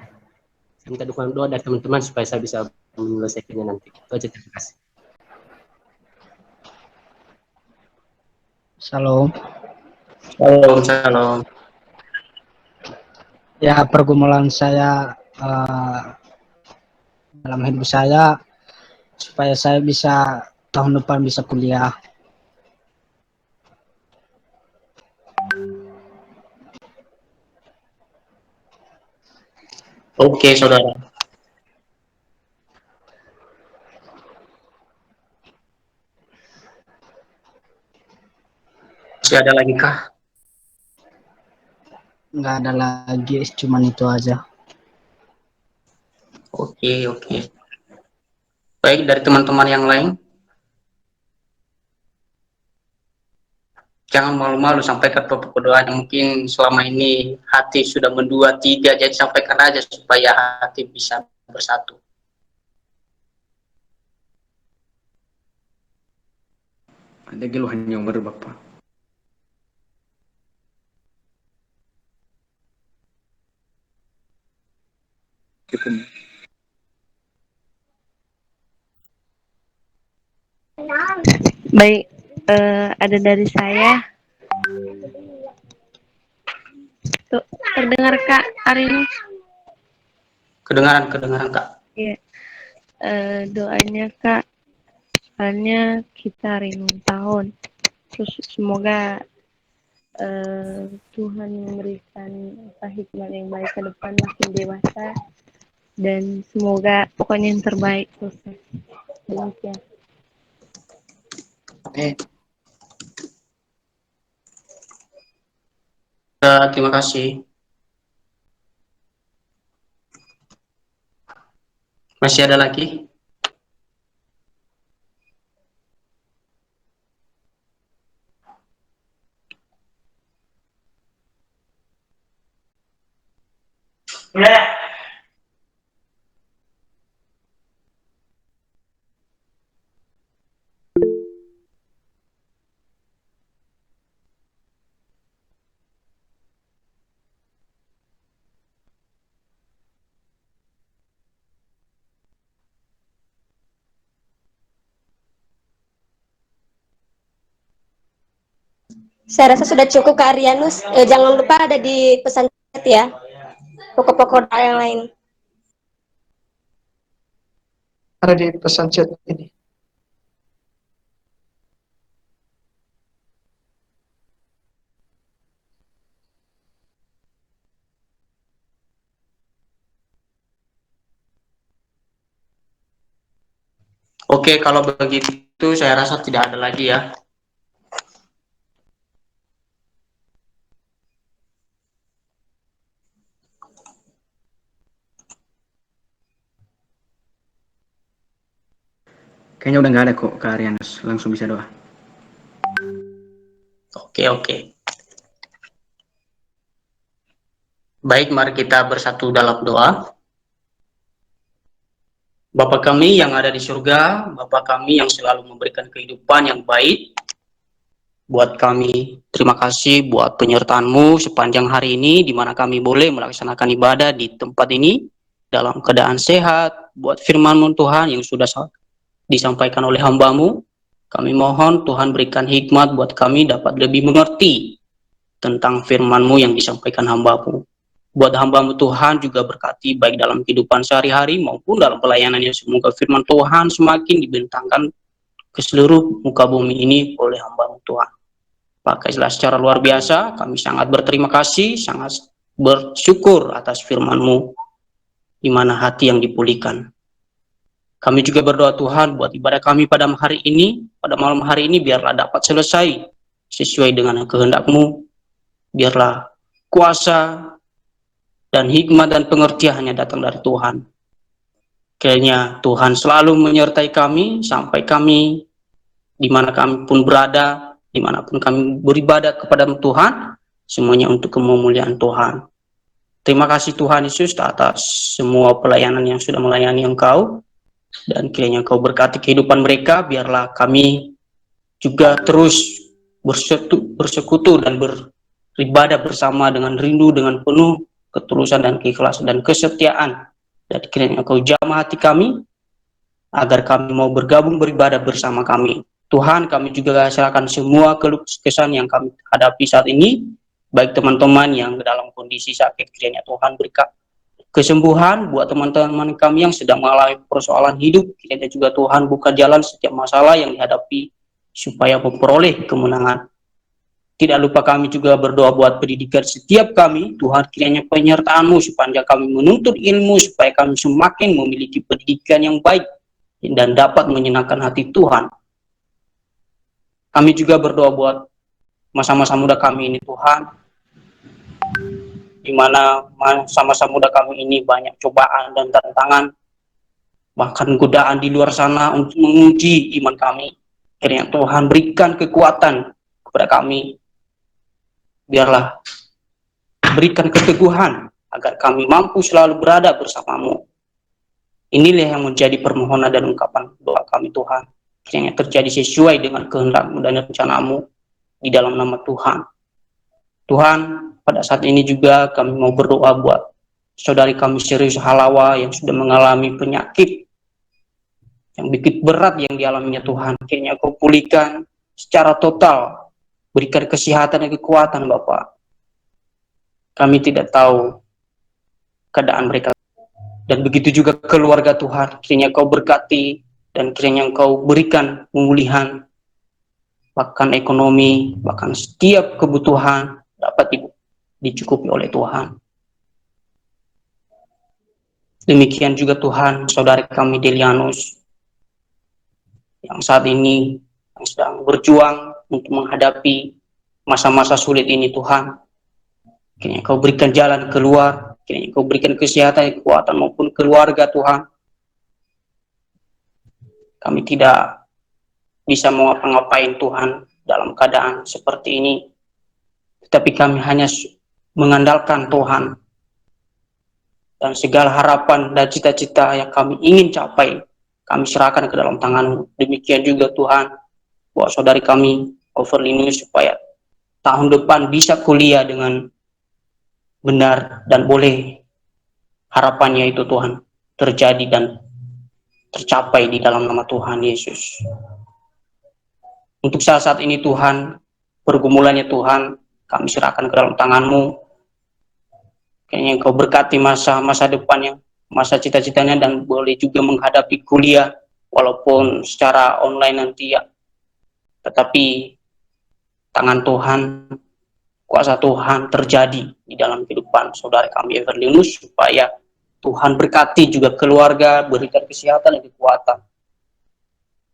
Saya minta dukungan doa dari teman-teman supaya saya bisa menyelesaikannya nanti. Itu aja, terima kasih. Shalom. Shalom. Ya, pergumulan saya dalam hidup saya supaya saya bisa tahun depan bisa kuliah. Oke, saudara. Masih ada lagi kah? Nggak ada lagi, cuman itu aja. Oke. Baik, dari teman-teman yang lain. Jangan malu-malu sampaikan pokok doanya. Mungkin selama ini hati sudah mendua tiga, jadi sampaikan aja supaya hati bisa bersatu. Ada keluhan yang baru Bapak. Baik, ada dari saya. Tuh, terdengar Kak Arinus? Kedengaran Kak. Iya. doanya Kak, soalnya kita rindu tahun. Terus semoga Tuhan memberikan hikmat yang baik ke depan, makin dewasa, dan semoga pokoknya yang terbaik sukses. Demikian. Oke. Terima kasih. Masih ada lagi? Saya rasa sudah cukup Kak Arianus. Jangan lupa ada di pesan chat ya, pokok-pokok doa yang lain. Ada di pesan chat ini. Oke, kalau begitu saya rasa tidak ada lagi ya. Kayaknya udah nggak ada kok Kak Arianus, langsung bisa doa. Oke. Baik, mari kita bersatu dalam doa. Bapa kami yang ada di surga, Bapa kami yang selalu memberikan kehidupan yang baik buat kami. Terima kasih buat penyertaan-Mu sepanjang hari ini, di mana kami boleh melaksanakan ibadah di tempat ini dalam keadaan sehat. Buat firman-Mu Tuhan yang sudah disampaikan oleh hamba-Mu, kami mohon Tuhan berikan hikmat buat kami dapat lebih mengerti tentang firman-Mu yang disampaikan hamba-Mu. Buat hamba-Mu Tuhan juga berkati baik dalam kehidupan sehari-hari maupun dalam pelayanannya. Semoga firman Tuhan semakin dibentangkan ke seluruh muka bumi ini oleh hamba-Mu Tuhan. Pakailah secara luar biasa. Kami sangat berterima kasih, sangat bersyukur atas firman-Mu, di mana hati yang dipulihkan. Kami juga berdoa Tuhan buat ibadah kami pada hari ini, pada malam hari ini, biarlah dapat selesai sesuai dengan kehendak-Mu. Biarlah kuasa dan hikmat dan pengertian hanya datang dari Tuhan. Kiranya Tuhan selalu menyertai kami sampai kami dimana kami pun berada, dimanapun kami beribadah kepada Tuhan, semuanya untuk kemuliaan Tuhan. Terima kasih Tuhan Yesus atas semua pelayanan yang sudah melayani Engkau, dan kiranya Engkau berkati kehidupan mereka. Biarlah kami juga terus bersekutu dan beribadah bersama dengan rindu, dengan penuh ketulusan dan keikhlasan dan kesetiaan. Dan kiranya Engkau jamah hati kami agar kami mau bergabung beribadah bersama kami. Tuhan, kami juga serahkan semua keluh kesah yang kami hadapi saat ini, baik teman-teman yang dalam kondisi sakit, kiranya Tuhan berikan kesembuhan buat teman-teman kami yang sedang mengalami persoalan hidup. Kiranya juga Tuhan buka jalan setiap masalah yang dihadapi supaya memperoleh kemenangan. Tidak lupa kami juga berdoa buat pendidikan setiap kami. Tuhan, kiranya penyertaan-Mu sepanjang kami menuntut ilmu, supaya kami semakin memiliki pendidikan yang baik dan dapat menyenangkan hati Tuhan. Kami juga berdoa buat masa-masa muda kami ini Tuhan, di mana masa-masa muda kami ini banyak cobaan dan tantangan, bahkan godaan di luar sana untuk menguji iman kami. Kiranya Tuhan berikan kekuatan kepada kami. Biarlah berikan keteguhan agar kami mampu selalu berada bersama-Mu. Inilah yang menjadi permohonan dan ungkapan doa kami Tuhan. Kiranya terjadi sesuai dengan kehendak-Mu dan rencana-Mu di dalam nama Tuhan. Tuhan, pada saat ini juga kami mau berdoa buat saudari kami Serius Halawa yang sudah mengalami penyakit yang begitu berat yang dialaminya Tuhan. Kiranya Kau pulihkan secara total. Berikan kesehatan dan kekuatan Bapak. Kami tidak tahu keadaan mereka, Dan begitu juga keluarga Tuhan, kiranya Kau berkati dan kiranya Kau berikan pemulihan, bahkan ekonomi, bahkan setiap kebutuhan dapat dicukupi oleh Tuhan. Demikian juga Tuhan, saudari kami Delianus, yang saat ini yang sedang berjuang untuk menghadapi masa-masa sulit ini Tuhan. Kiranya Kau berikan jalan keluar, kiranya Kau berikan kesehatan, kekuatan maupun keluarga Tuhan. Kami tidak bisa mengapa-ngapain Tuhan dalam keadaan seperti ini, tetapi kami hanya mengandalkan Tuhan. Dan segala harapan dan cita-cita yang kami ingin capai, kami serahkan ke dalam tangan-Mu. Demikian juga Tuhan, buat saudari kami, Overlinus, supaya tahun depan bisa kuliah dengan benar dan boleh harapannya itu Tuhan terjadi dan tercapai di dalam nama Tuhan Yesus. Untuk saat-saat ini Tuhan, pergumulannya Tuhan, kami serahkan ke dalam tangan-Mu. Kayaknya Engkau berkati masa depannya, masa cita-citanya, dan boleh juga menghadapi kuliah walaupun secara online nanti ya. Tetapi tangan Tuhan, kuasa Tuhan terjadi di dalam kehidupan saudara kami Everlinus, supaya Tuhan berkati juga keluarga, berikan kesehatan dan kekuatan.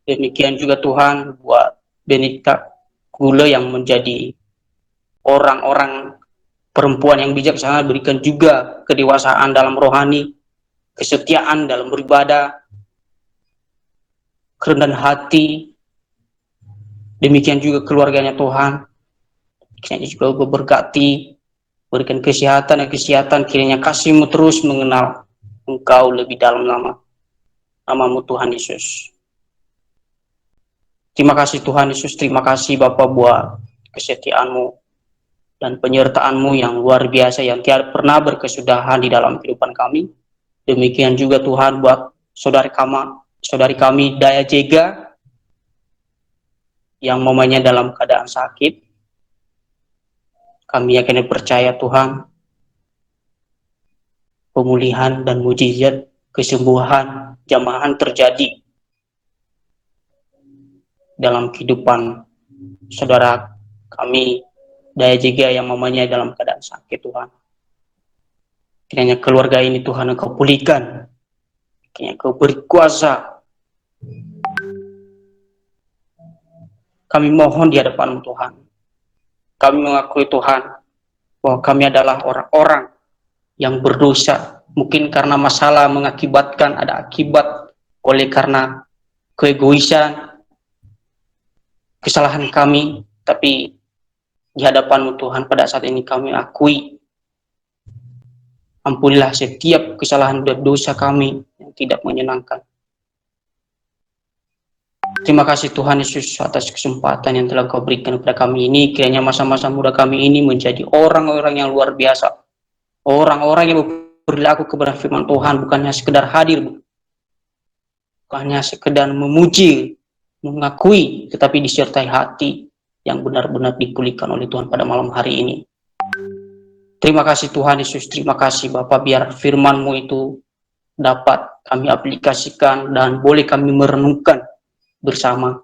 Demikian juga Tuhan buat Benita Gule yang menjadi orang-orang perempuan yang bijaksana, berikan juga kedewasaan dalam rohani, kesetiaan dalam beribadah, kerendahan hati. Demikian juga keluarganya Tuhan, kiranya juga berkati, berikan kesehatan dan kesehatan, kiranya kasih-Mu terus mengenal Engkau lebih dalam namamu Tuhan Yesus. Terima kasih Tuhan Yesus, terima kasih Bapa buat kesetiaan-Mu dan penyertaan-Mu yang luar biasa, yang tiada pernah berkesudahan di dalam kehidupan kami. Demikian juga Tuhan buat saudari kami Daya Jega, yang mamanya dalam keadaan sakit. Kami yakin dan percaya Tuhan, pemulihan dan mujizat, kesembuhan, jamahan terjadi dalam kehidupan saudara kami Daya Jega yang mamanya dalam keadaan sakit Tuhan. Kiranya keluarga ini Tuhan Engkau pulihkan, kiranya Engkau beri kuasa. Kami mohon di hadapan Tuhan, kami mengakui Tuhan bahwa kami adalah orang-orang yang berdosa, mungkin karena masalah mengakibatkan ada akibat oleh karena keegoisan, kesalahan kami, tapi di hadapan-Mu Tuhan pada saat ini kami akui, ampunilah setiap kesalahan dan dosa kami yang tidak menyenangkan. Terima kasih Tuhan Yesus atas kesempatan yang telah Kau berikan kepada kami ini. Kiranya masa-masa muda kami ini menjadi orang-orang yang luar biasa, orang-orang yang berlaku kepada firman Tuhan, bukannya sekedar hadir, bukannya sekedar memuji, mengakui, tetapi disertai hati yang benar-benar dipulihkan oleh Tuhan pada malam hari ini. Terima kasih Tuhan Yesus, terima kasih Bapa, biar firman-Mu itu dapat kami aplikasikan dan boleh kami merenungkan bersama,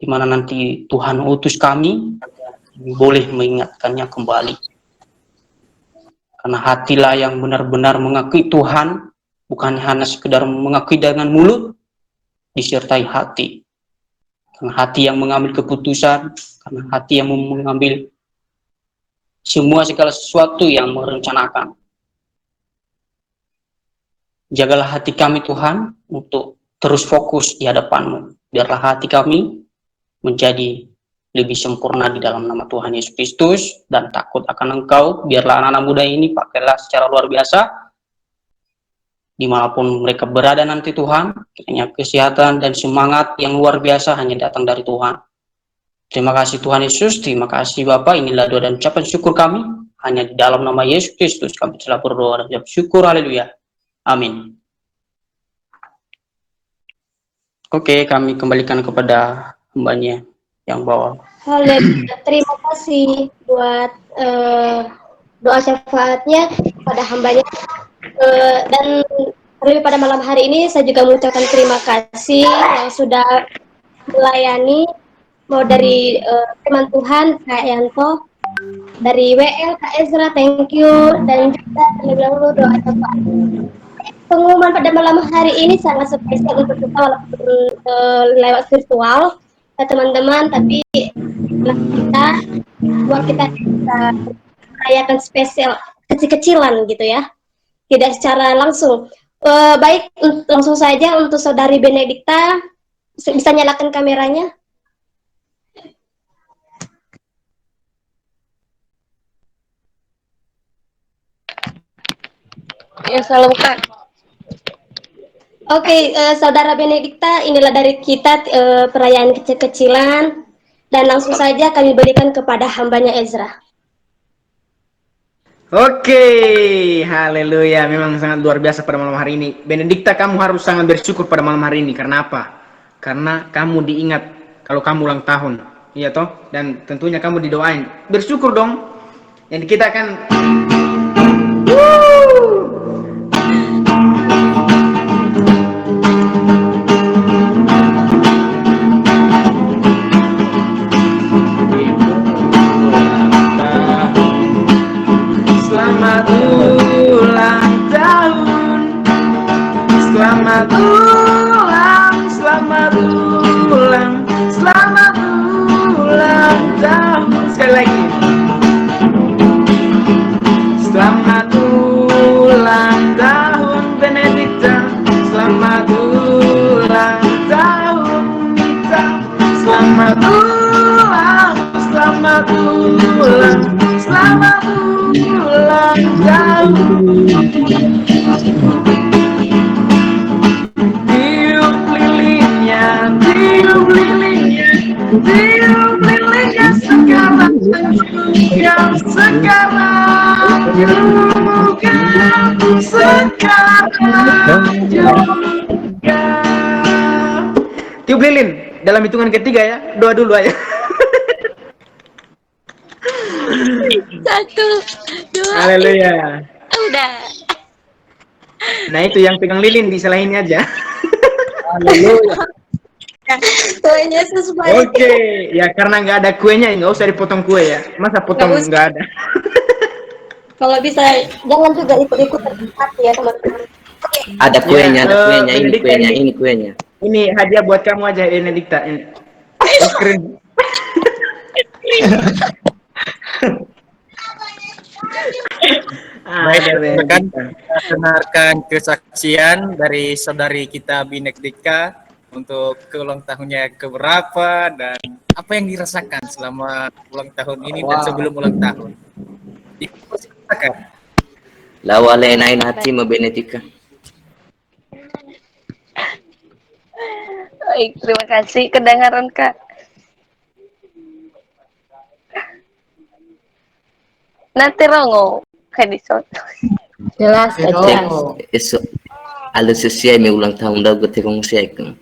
di mana nanti Tuhan utus kami boleh mengingatkannya kembali. Karena hatilah yang benar-benar mengakui Tuhan, bukan hanya sekedar mengakui dengan mulut, disertai hati. Karena hati yang mengambil keputusan, karena hati yang mengambil segala sesuatu yang merencanakan. Jagalah hati kami Tuhan untuk terus fokus di hadapan-Mu. Biarlah hati kami menjadi lebih sempurna di dalam nama Tuhan Yesus Kristus dan takut akan Engkau. Biarlah anak-anak muda ini pakailah secara luar biasa dimanapun mereka berada nanti Tuhan. Kiranya kesehatan dan semangat yang luar biasa hanya datang dari Tuhan. Terima kasih Tuhan Yesus, terima kasih Bapa. Inilah doa dan ucapan syukur kami. Hanya di dalam nama Yesus Kristus kami telah berdoa dan ucap syukur. Haleluya. Amin. Oke, kami kembalikan kepada hambanya yang bawa. Haleluya. Terima kasih buat doa syafaatnya kepada hambanya. Dan terlebih pada malam hari ini saya juga mengucapkan terima kasih yang sudah melayani, mau dari teman Tuhan Kak Yanto, dari WL Kak Ezra, thank you, dan juga terlebih dahulu doa Bapak. Pengumuman pada malam hari ini sangat spesial untuk kita walaupun lewat virtual ya teman-teman, tapi kita buat kita bisa merayakan spesial kecil-kecilan gitu ya, tidak secara langsung. Baik, langsung saja untuk saudari Benedikta, bisa nyalakan kameranya. Ya, salam Kak. Oke, saudara Benedikta, inilah dari kita perayaan kecil-kecilan, dan langsung saja kami berikan kepada hambanya Ezra. Oke, haleluya. Memang sangat luar biasa pada malam hari ini. Benedikta, kamu harus sangat bersyukur pada malam hari ini. Karena apa? Karena kamu diingat kalau kamu ulang tahun. Iya toh? Dan tentunya kamu didoain. Bersyukur dong. Jadi kita akan selamat ulang tahun. Selamat ulang, selamat ulang, selamat ulang tahun. Sekali lagi. Selamat ulang tahun Benedikta. Selamat ulang tahun Nita. Selamat ulang, selamat ulang, selamat ulang tahun. Tiup lilinnya, tiup lilinnya, tiup lilinnya sekarang juga, sekarang juga, sekarang juga. Tiup lilin dalam hitungan ketiga ya, doa dulu aja. 1, 2, Haleluya. udah. Nah itu yang pegang lilin disalahin aja. Haleluya. Tuhan Yesus baik. Oke, ya karena nggak ada kuenya, nggak usah dipotong kue ya. Masa potong Nggak usah. nggak ada. Kalau bisa jangan juga ikut-ikut hati ya teman-teman. Ada kuenya, Ya, ada kuenya, ini Benedikta, kuenya, ini kuenya. Ini hadiah buat kamu aja, Benedikta. Ini. Es krim. Baik, Ada rekan, Benedikta. kita dengarkan kesaksian dari saudari kita Benedikta untuk ke ulang tahunnya keberapa dan apa yang dirasakan selama ulang tahun ini dan sebelum ulang tahun. Dipersilakan. Lawale nain hati Benedikta. Baik, terima kasih kedengaran Kak. Nanti rongo kayak di soto. Jelas Pero, Esok ala sesuai me ulang tahun dah gue tekong siakan.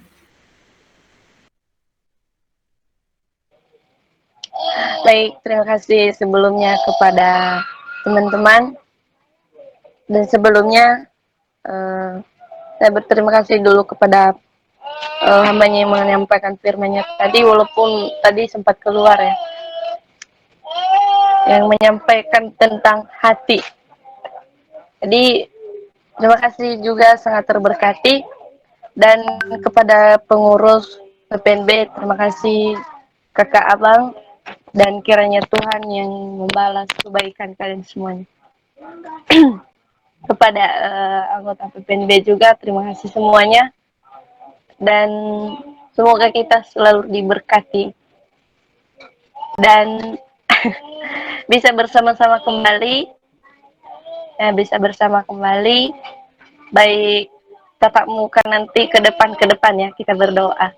Baik, terima kasih sebelumnya kepada teman-teman. Dan sebelumnya saya berterima kasih dulu kepada hambanya yang menyampaikan firman-Nya tadi, walaupun tadi sempat keluar ya, yang menyampaikan tentang hati. Jadi terima kasih juga, sangat terberkati. Dan kepada pengurus PPNB, terima kasih kakak abang, dan kiranya Tuhan yang membalas kebaikan kalian semuanya. Kepada anggota PPNB juga, terima kasih semuanya, dan semoga kita selalu diberkati dan bisa bersama-sama kembali, baik tatap muka nanti ke depan ya, kita berdoa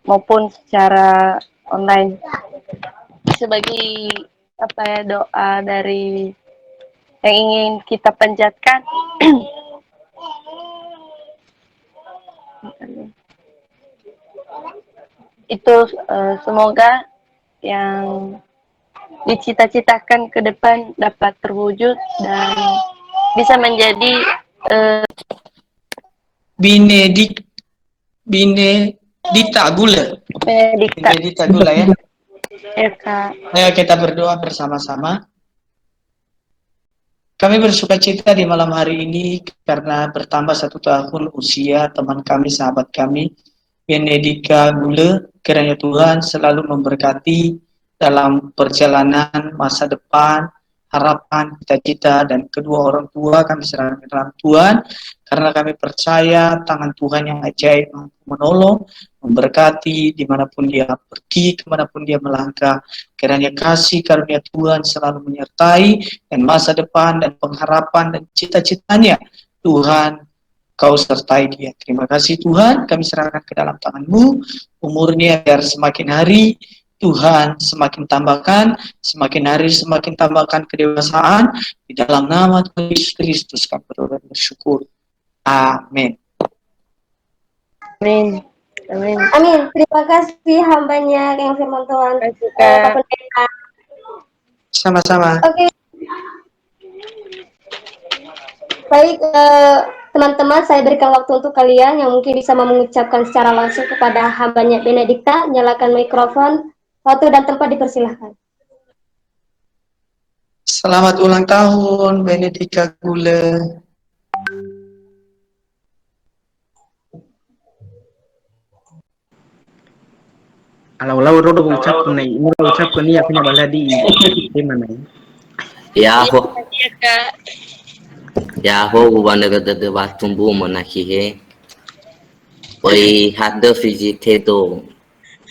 maupun secara online sebagai doa dari yang ingin kita panjatkan. Itu semoga yang dicita-citakan ke depan dapat terwujud dan bisa menjadi Benedikta Gula. Benedikta. Benedikta Gula ya. Ya, Kak. Ayo kita berdoa bersama-sama. Kami bersuka cita di malam hari ini karena bertambah 1 tahun usia teman kami, sahabat kami, Benedikta Gula. Kiranya Tuhan selalu memberkati dalam perjalanan masa depan, harapan, cita-cita, dan kedua orang tua kami serahkan ke dalam Tuhan, karena kami percaya tangan Tuhan yang ajaib mampu menolong, memberkati dimanapun dia pergi, kemanapun dia melangkah. Kiranya kasih karunia Tuhan selalu menyertai, dan masa depan dan pengharapan dan cita-citanya Tuhan Kau sertai dia. Terima kasih Tuhan, kami serahkan ke dalam tangan-Mu, umurnya biar semakin hari Tuhan semakin tambahkan, semakin hari semakin tambahkan kedewasaan, di dalam nama Tuhan Yesus Kristus kami berdoa dan bersyukur. Amin. Amin. Amin. Amin. Terima kasih hambanya yang firman Tuhan. Pak Pendeta. Sama-sama. Oke. Baik, teman-teman, saya berikan waktu untuk kalian yang mungkin bisa mengucapkan secara langsung kepada hambanya Benedikta. Nyalakan mikrofon, waktu dan tempat dipersilahkan. Selamat ulang tahun Benedikta Gula. Alau-lau rodo ucapkan nih, ini ucapkan nih punya baladi di mana? Ya ho, Iya, Kak. ya ho, bukan ada tumbuh menakihe. Oi ada visitedo,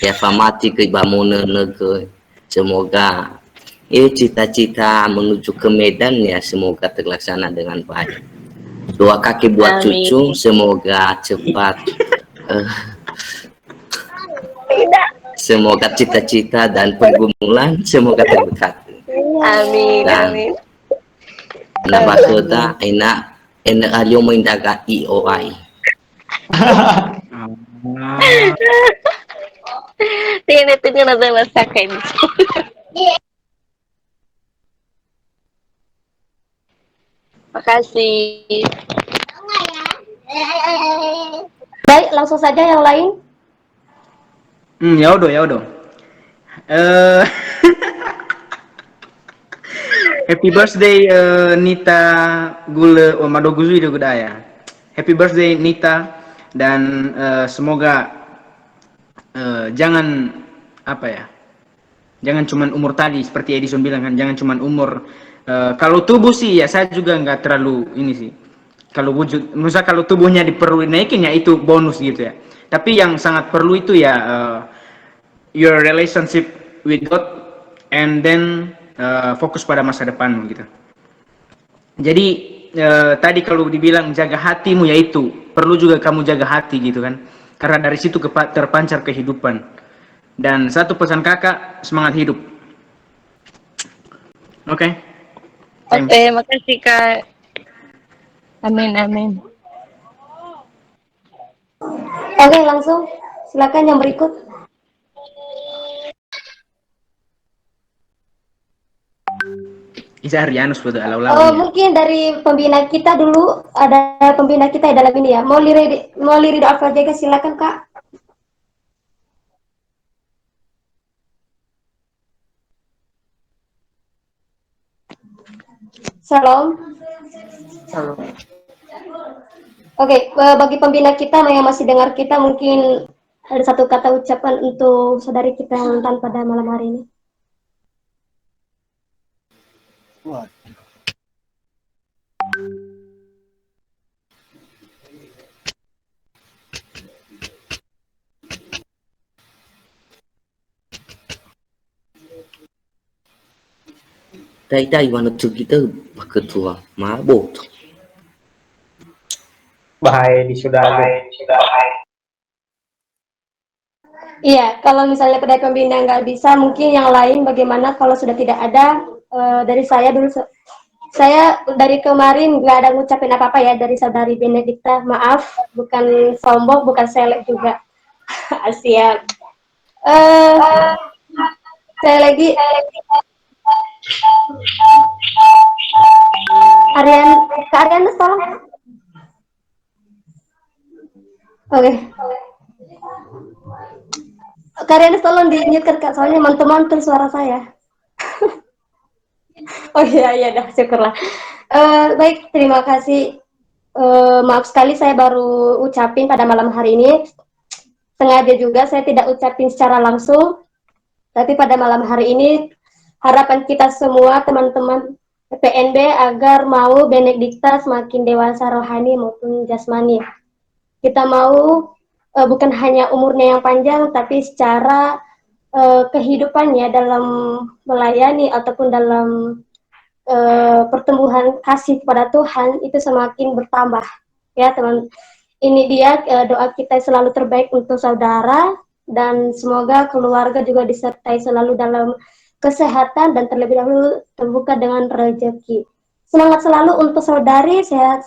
ya famati ke bangunan negeri. Semoga cita-cita menuju ke Medan ya semoga terlaksana dengan baik. Doa kaki buat cucu semoga cepat. Semoga cita-cita dan pergumulan semoga terberkati. Amin. Dan Amin. na bakota enak alyo mendaga IOI. Tingnan natin masakin. Makasih. Baik, langsung saja yang lain. Ya udah. Happy birthday Nita Gule Madoguzu itu ya. Happy birthday Nita, dan semoga jangan jangan cuman umur tadi seperti Edison bilang kan, jangan cuman umur. Kalau tubuh sih ya saya juga nggak terlalu ini sih. Kalau wujud, misalnya kalau tubuhnya diperlu naikin ya itu bonus gitu ya. Tapi yang sangat perlu itu ya your relationship with God, and then fokus pada masa depanmu gitu. Jadi tadi kalau dibilang jaga hatimu, yaitu perlu juga kamu jaga hati gitu kan, karena dari situ terpancar kehidupan. Dan satu pesan kakak, semangat hidup. Oke. Oke, makasih Kak. Amin, amin. Oke, langsung silakan yang berikut. Isa Haryanus betul mungkin dari pembina kita dulu, ada pembina kita dalam ini ya. Mau lirik doa jaga, silakan Kak. Salam. Oke, bagi pembina kita yang masih dengar kita, mungkin ada satu kata ucapan untuk saudari kita yang nonton pada malam hari ini. Dai wanna to kita ketua mabuk. Bahaya di sudah. Iya, kalau misalnya dari pembina nggak bisa, mungkin yang lain bagaimana kalau sudah tidak ada. Dari saya dulu, saya dari kemarin nggak ada ngucapin apa-apa ya dari saudari Benedikta. Maaf, bukan sombong, bukan selek juga. Siap. Saya lagi Kak Arianus tolong. Oke. Kak Arianus tolong di-mute-kan Kak, soalnya mantul-mantul suara saya. Oh iya, dah, syukurlah. Baik, terima kasih. Maaf sekali saya baru ucapin pada malam hari ini. Sengaja juga saya tidak ucapin secara langsung. Tapi pada malam hari ini, harapan kita semua teman-teman PNB agar mau Benedikta semakin dewasa rohani maupun jasmani. Kita mau bukan hanya umurnya yang panjang, tapi secara kehidupannya dalam melayani ataupun dalam pertumbuhan kasih kepada Tuhan itu semakin bertambah. Ya teman, ini dia doa kita selalu terbaik untuk saudara, dan semoga keluarga juga disertai selalu dalam kesehatan dan terlebih dahulu terbuka dengan rezeki. Semangat selalu untuk saudari, sehat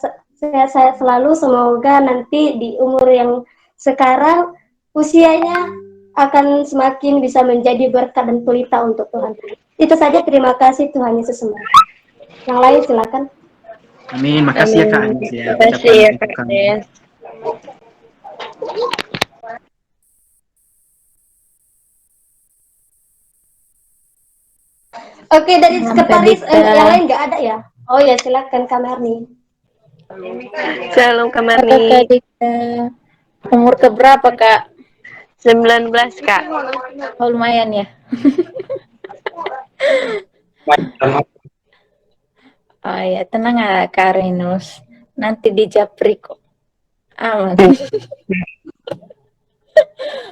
selalu, semoga nanti di umur yang sekarang usianya akan semakin bisa menjadi berkat dan pelita untuk Tuhan. Itu saja, terima kasih, Tuhan Yesus semua. Yang lain silakan. Amin, makasih ya Kak Anies ya. Terima kasih ya Kak Anies. Oke, dari sekretaris yang lain nggak ada ya? Oh ya, silakan Kak Marni. Shalom Kak Marni. Umur keberapa Kak? 19 Kak. Oh lumayan ya. Oh ya, tenang ya Kak Renus. Nanti di Japri kok. Aman.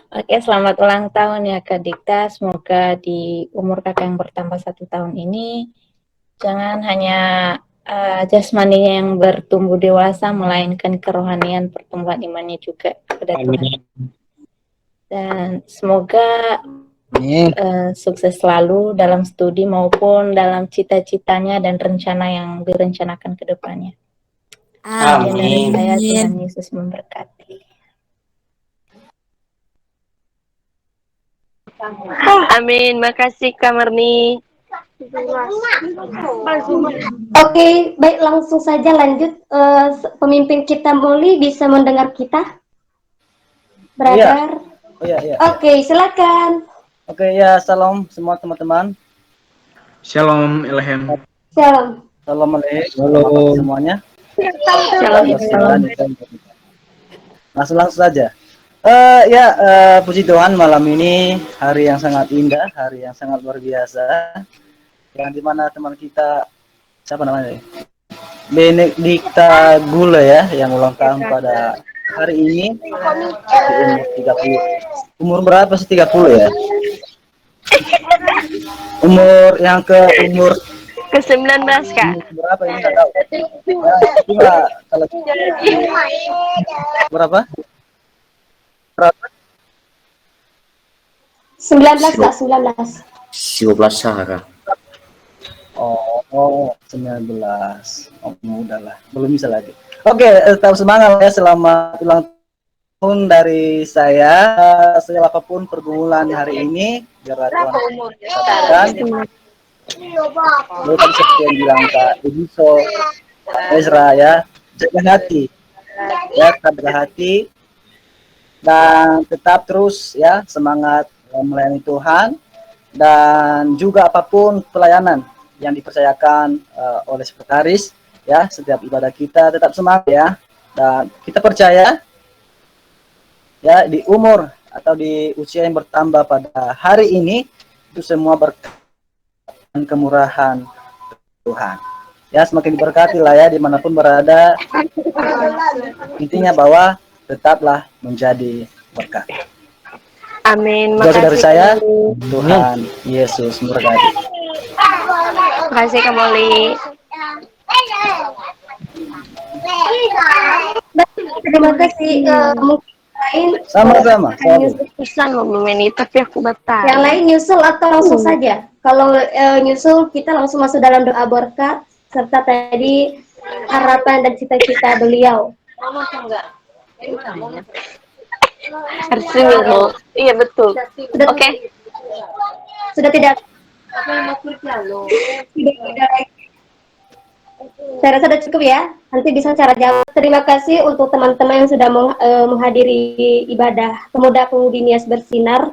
Oke, selamat ulang tahun ya Kak Dikta. Semoga di umur kakak yang bertambah 1 tahun ini, jangan hanya jasmaninya yang bertumbuh dewasa, melainkan kerohanian pertumbuhan imannya juga kepada Tuhan. Dan semoga sukses selalu dalam studi maupun dalam cita-citanya dan rencana yang direncanakan ke depannya. Amin. Saya Tuhan Yesus memberkati. Amin, makasih Kak Marni. Oke, baik, langsung saja lanjut. Pemimpin kita Molly bisa mendengar kita? Brother. Iya. Oke, silakan. Oke, ya, salam semua teman-teman. Shalom Ilham. Shalom. Salam alaikum semuanya. Shalom. Langsung saja. Puji Tuhan, malam ini hari yang sangat indah, hari yang sangat luar biasa, yang dimana teman kita, siapa namanya? Benedikta Gula ya, yang ulang tahun pada hari ini di umur 30. Umur berapa sih 30 ya? Umur ke-19 Kak. Berapa ini nggak tahu. Coba kalau berapa? 19 Kak, 19. 19 Kak. Oh, 19. Oh, mudah lah. Belum bisa lagi. Oke, tetap semangat ya, selamat ulang tahun dari saya. Segala apapun pergumulan hari ini, biarlah Tuhan sadarkan. Betul seperti yang bilang Kak Ediso, Ezra ya, jaga hati. Ya, jaga hati. Dan tetap terus ya, semangat melayani Tuhan. Dan juga apapun pelayanan yang dipercayakan oleh sekretaris, ya, setiap ibadah kita tetap semangat ya, dan kita percaya ya, di umur atau di usia yang bertambah pada hari ini itu semua berkat dan kemurahan Tuhan ya, semakin diberkati lah ya dimanapun berada. Intinya bahwa tetaplah menjadi berkat. Amin. Makasih dari saya. Kembali. Tuhan Yesus memberkati. Makasih Kak Molly. Terima kasih. Mungkin lain Sama-sama. Pesan loh ini, tapi aku batal. Yang lain nyusul atau langsung saja? Kalau nyusul, kita langsung masuk dalam doa berkat serta tadi harapan dan cita-cita beliau. Harusnya dulu. Iya betul. Oke. Sudah tidak. Tidak ada lagi. Saya rasa sudah cukup ya. Nanti bisa cara jawab. Terima kasih untuk teman-teman yang sudah menghadiri ibadah Pemuda-Pemudi Nias Bersinar.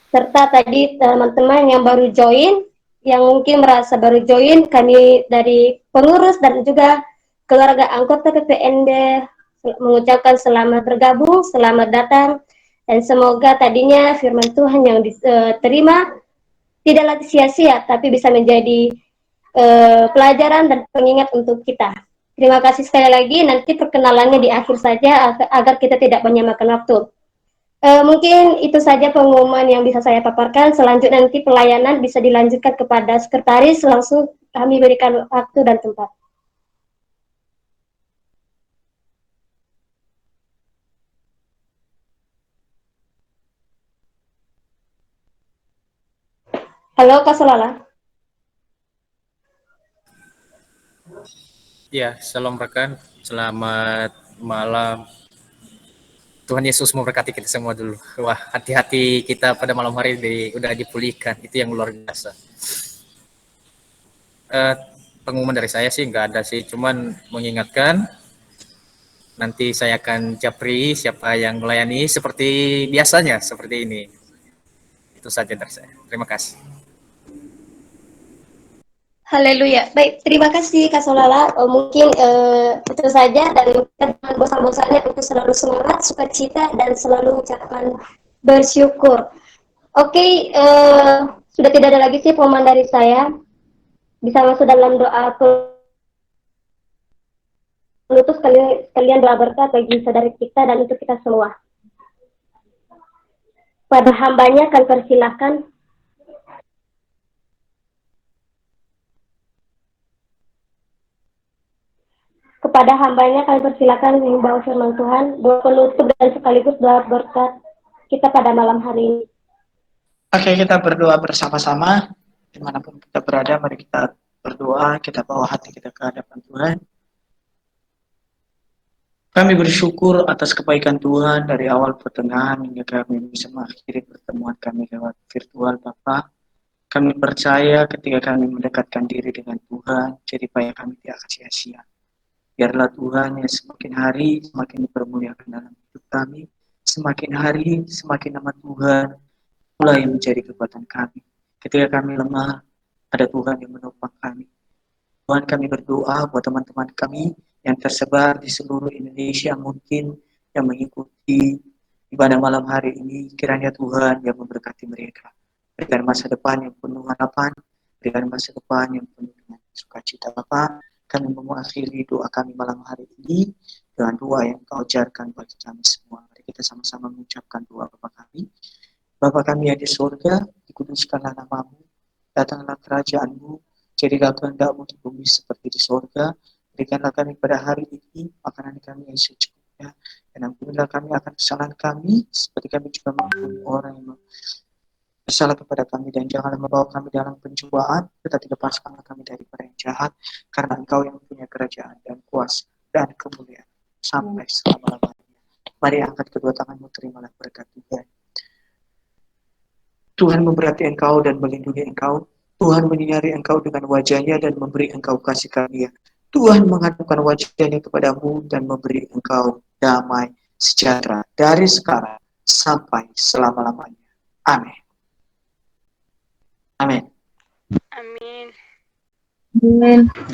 Serta tadi teman-teman yang baru join, yang mungkin merasa baru join, kami dari pengurus dan juga keluarga anggota PPNB mengucapkan selamat bergabung, selamat datang, dan semoga tadinya firman Tuhan yang diterima tidaklah sia-sia, tapi bisa menjadi pelajaran dan pengingat untuk kita. Terima kasih sekali lagi. Nanti perkenalannya di akhir saja agar kita tidak menyamakan waktu. Mungkin itu saja pengumuman yang bisa saya paparkan. Selanjutnya nanti pelayanan bisa dilanjutkan kepada sekretaris. Langsung kami berikan waktu dan tempat. Halo Kak Solala. Ya, salam rekan. Selamat malam. Tuhan Yesus memberkati kita semua dulu. Wah, hati-hati kita pada malam hari udah dipulihkan. Itu yang luar biasa. Pengumuman dari saya sih nggak ada sih. Cuman mengingatkan, nanti saya akan japri siapa yang melayani seperti biasanya, seperti ini. Itu saja dari saya. Terima kasih. Haleluya. Baik, terima kasih Kak Solala. Mungkin itu saja, dan jangan bosan-bosannya untuk selalu semangat, sukacita, dan selalu ucapan bersyukur. Oke, sudah tidak ada lagi sih pengumuman dari saya. Bisa masuk dalam doa penutup, sekalian doa berkat bagi saudara kita dan untuk kita semua. Pada hambanya akan persilahkan. Kepada hambanya kami persilakan membawa firman Tuhan, doa penutup dan sekaligus doa berkat kita pada malam hari ini. Oke, kita berdoa bersama-sama. Dimanapun kita berada, mari kita berdoa, kita bawa hati kita ke hadapan Tuhan. Kami bersyukur atas kebaikan Tuhan dari awal pertengahan hingga kami bisa mengakhiri pertemuan kami lewat virtual, Bapak. Kami percaya ketika kami mendekatkan diri dengan Tuhan, jerih payah kami tidak akan sia-sia. Biarlah Tuhan yang semakin hari semakin dipermuliakan dalam hidup kami, semakin hari semakin nama Tuhan mulai menjadi kekuatan kami. Ketika kami lemah, ada Tuhan yang menopang kami. Tuhan, kami berdoa buat teman-teman kami yang tersebar di seluruh Indonesia mungkin yang mengikuti ibadah malam hari ini. Kiranya Tuhan yang memberkati mereka, berikan masa depan yang penuh harapan, berikan masa depan yang penuh dengan sukacita. Bapak, kami mengakhiri doa kami malam hari ini dengan doa yang Kau ajarkan bagi kami semua. Mari kita sama-sama mengucapkan doa Bapa kami. Bapa kami yang di surga, dikuduskanlah nama-Mu, datanglah kerajaan-Mu, jadilah kehendak-Mu di bumi seperti di surga. Berikanlah kami pada hari ini makanan kami yang secukupnya, dan ampunilah kami akan kesalahan kami, seperti kami juga mengampuni orang yang bersalah kepada kami, dan janganlah membawa kami dalam pencobaan, tetapi lepaskanlah kami daripada yang jahat, karena Engkau yang punya kerajaan dan kuasa dan kemuliaan sampai selama-lamanya. Mari angkat kedua tanganmu, terimalah berkat Tuhan. Tuhan memberkati engkau dan melindungi engkau. Tuhan menyinari engkau dengan wajahnya dan memberi engkau kasih karunia. Tuhan menghadapkan wajahnya kepadamu dan memberi engkau damai sejahtera dari sekarang sampai selama-lamanya. Amin. Amin. Amin.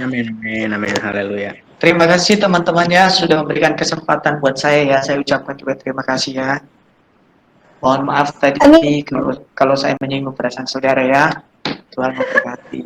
Amin, amin, amin, haleluya. Terima kasih teman-temannya sudah memberikan kesempatan buat saya ya. Saya ucapkan juga terima kasih ya. Mohon maaf tadi kalau saya menyinggung perasaan saudara ya. Tuhan memberkati.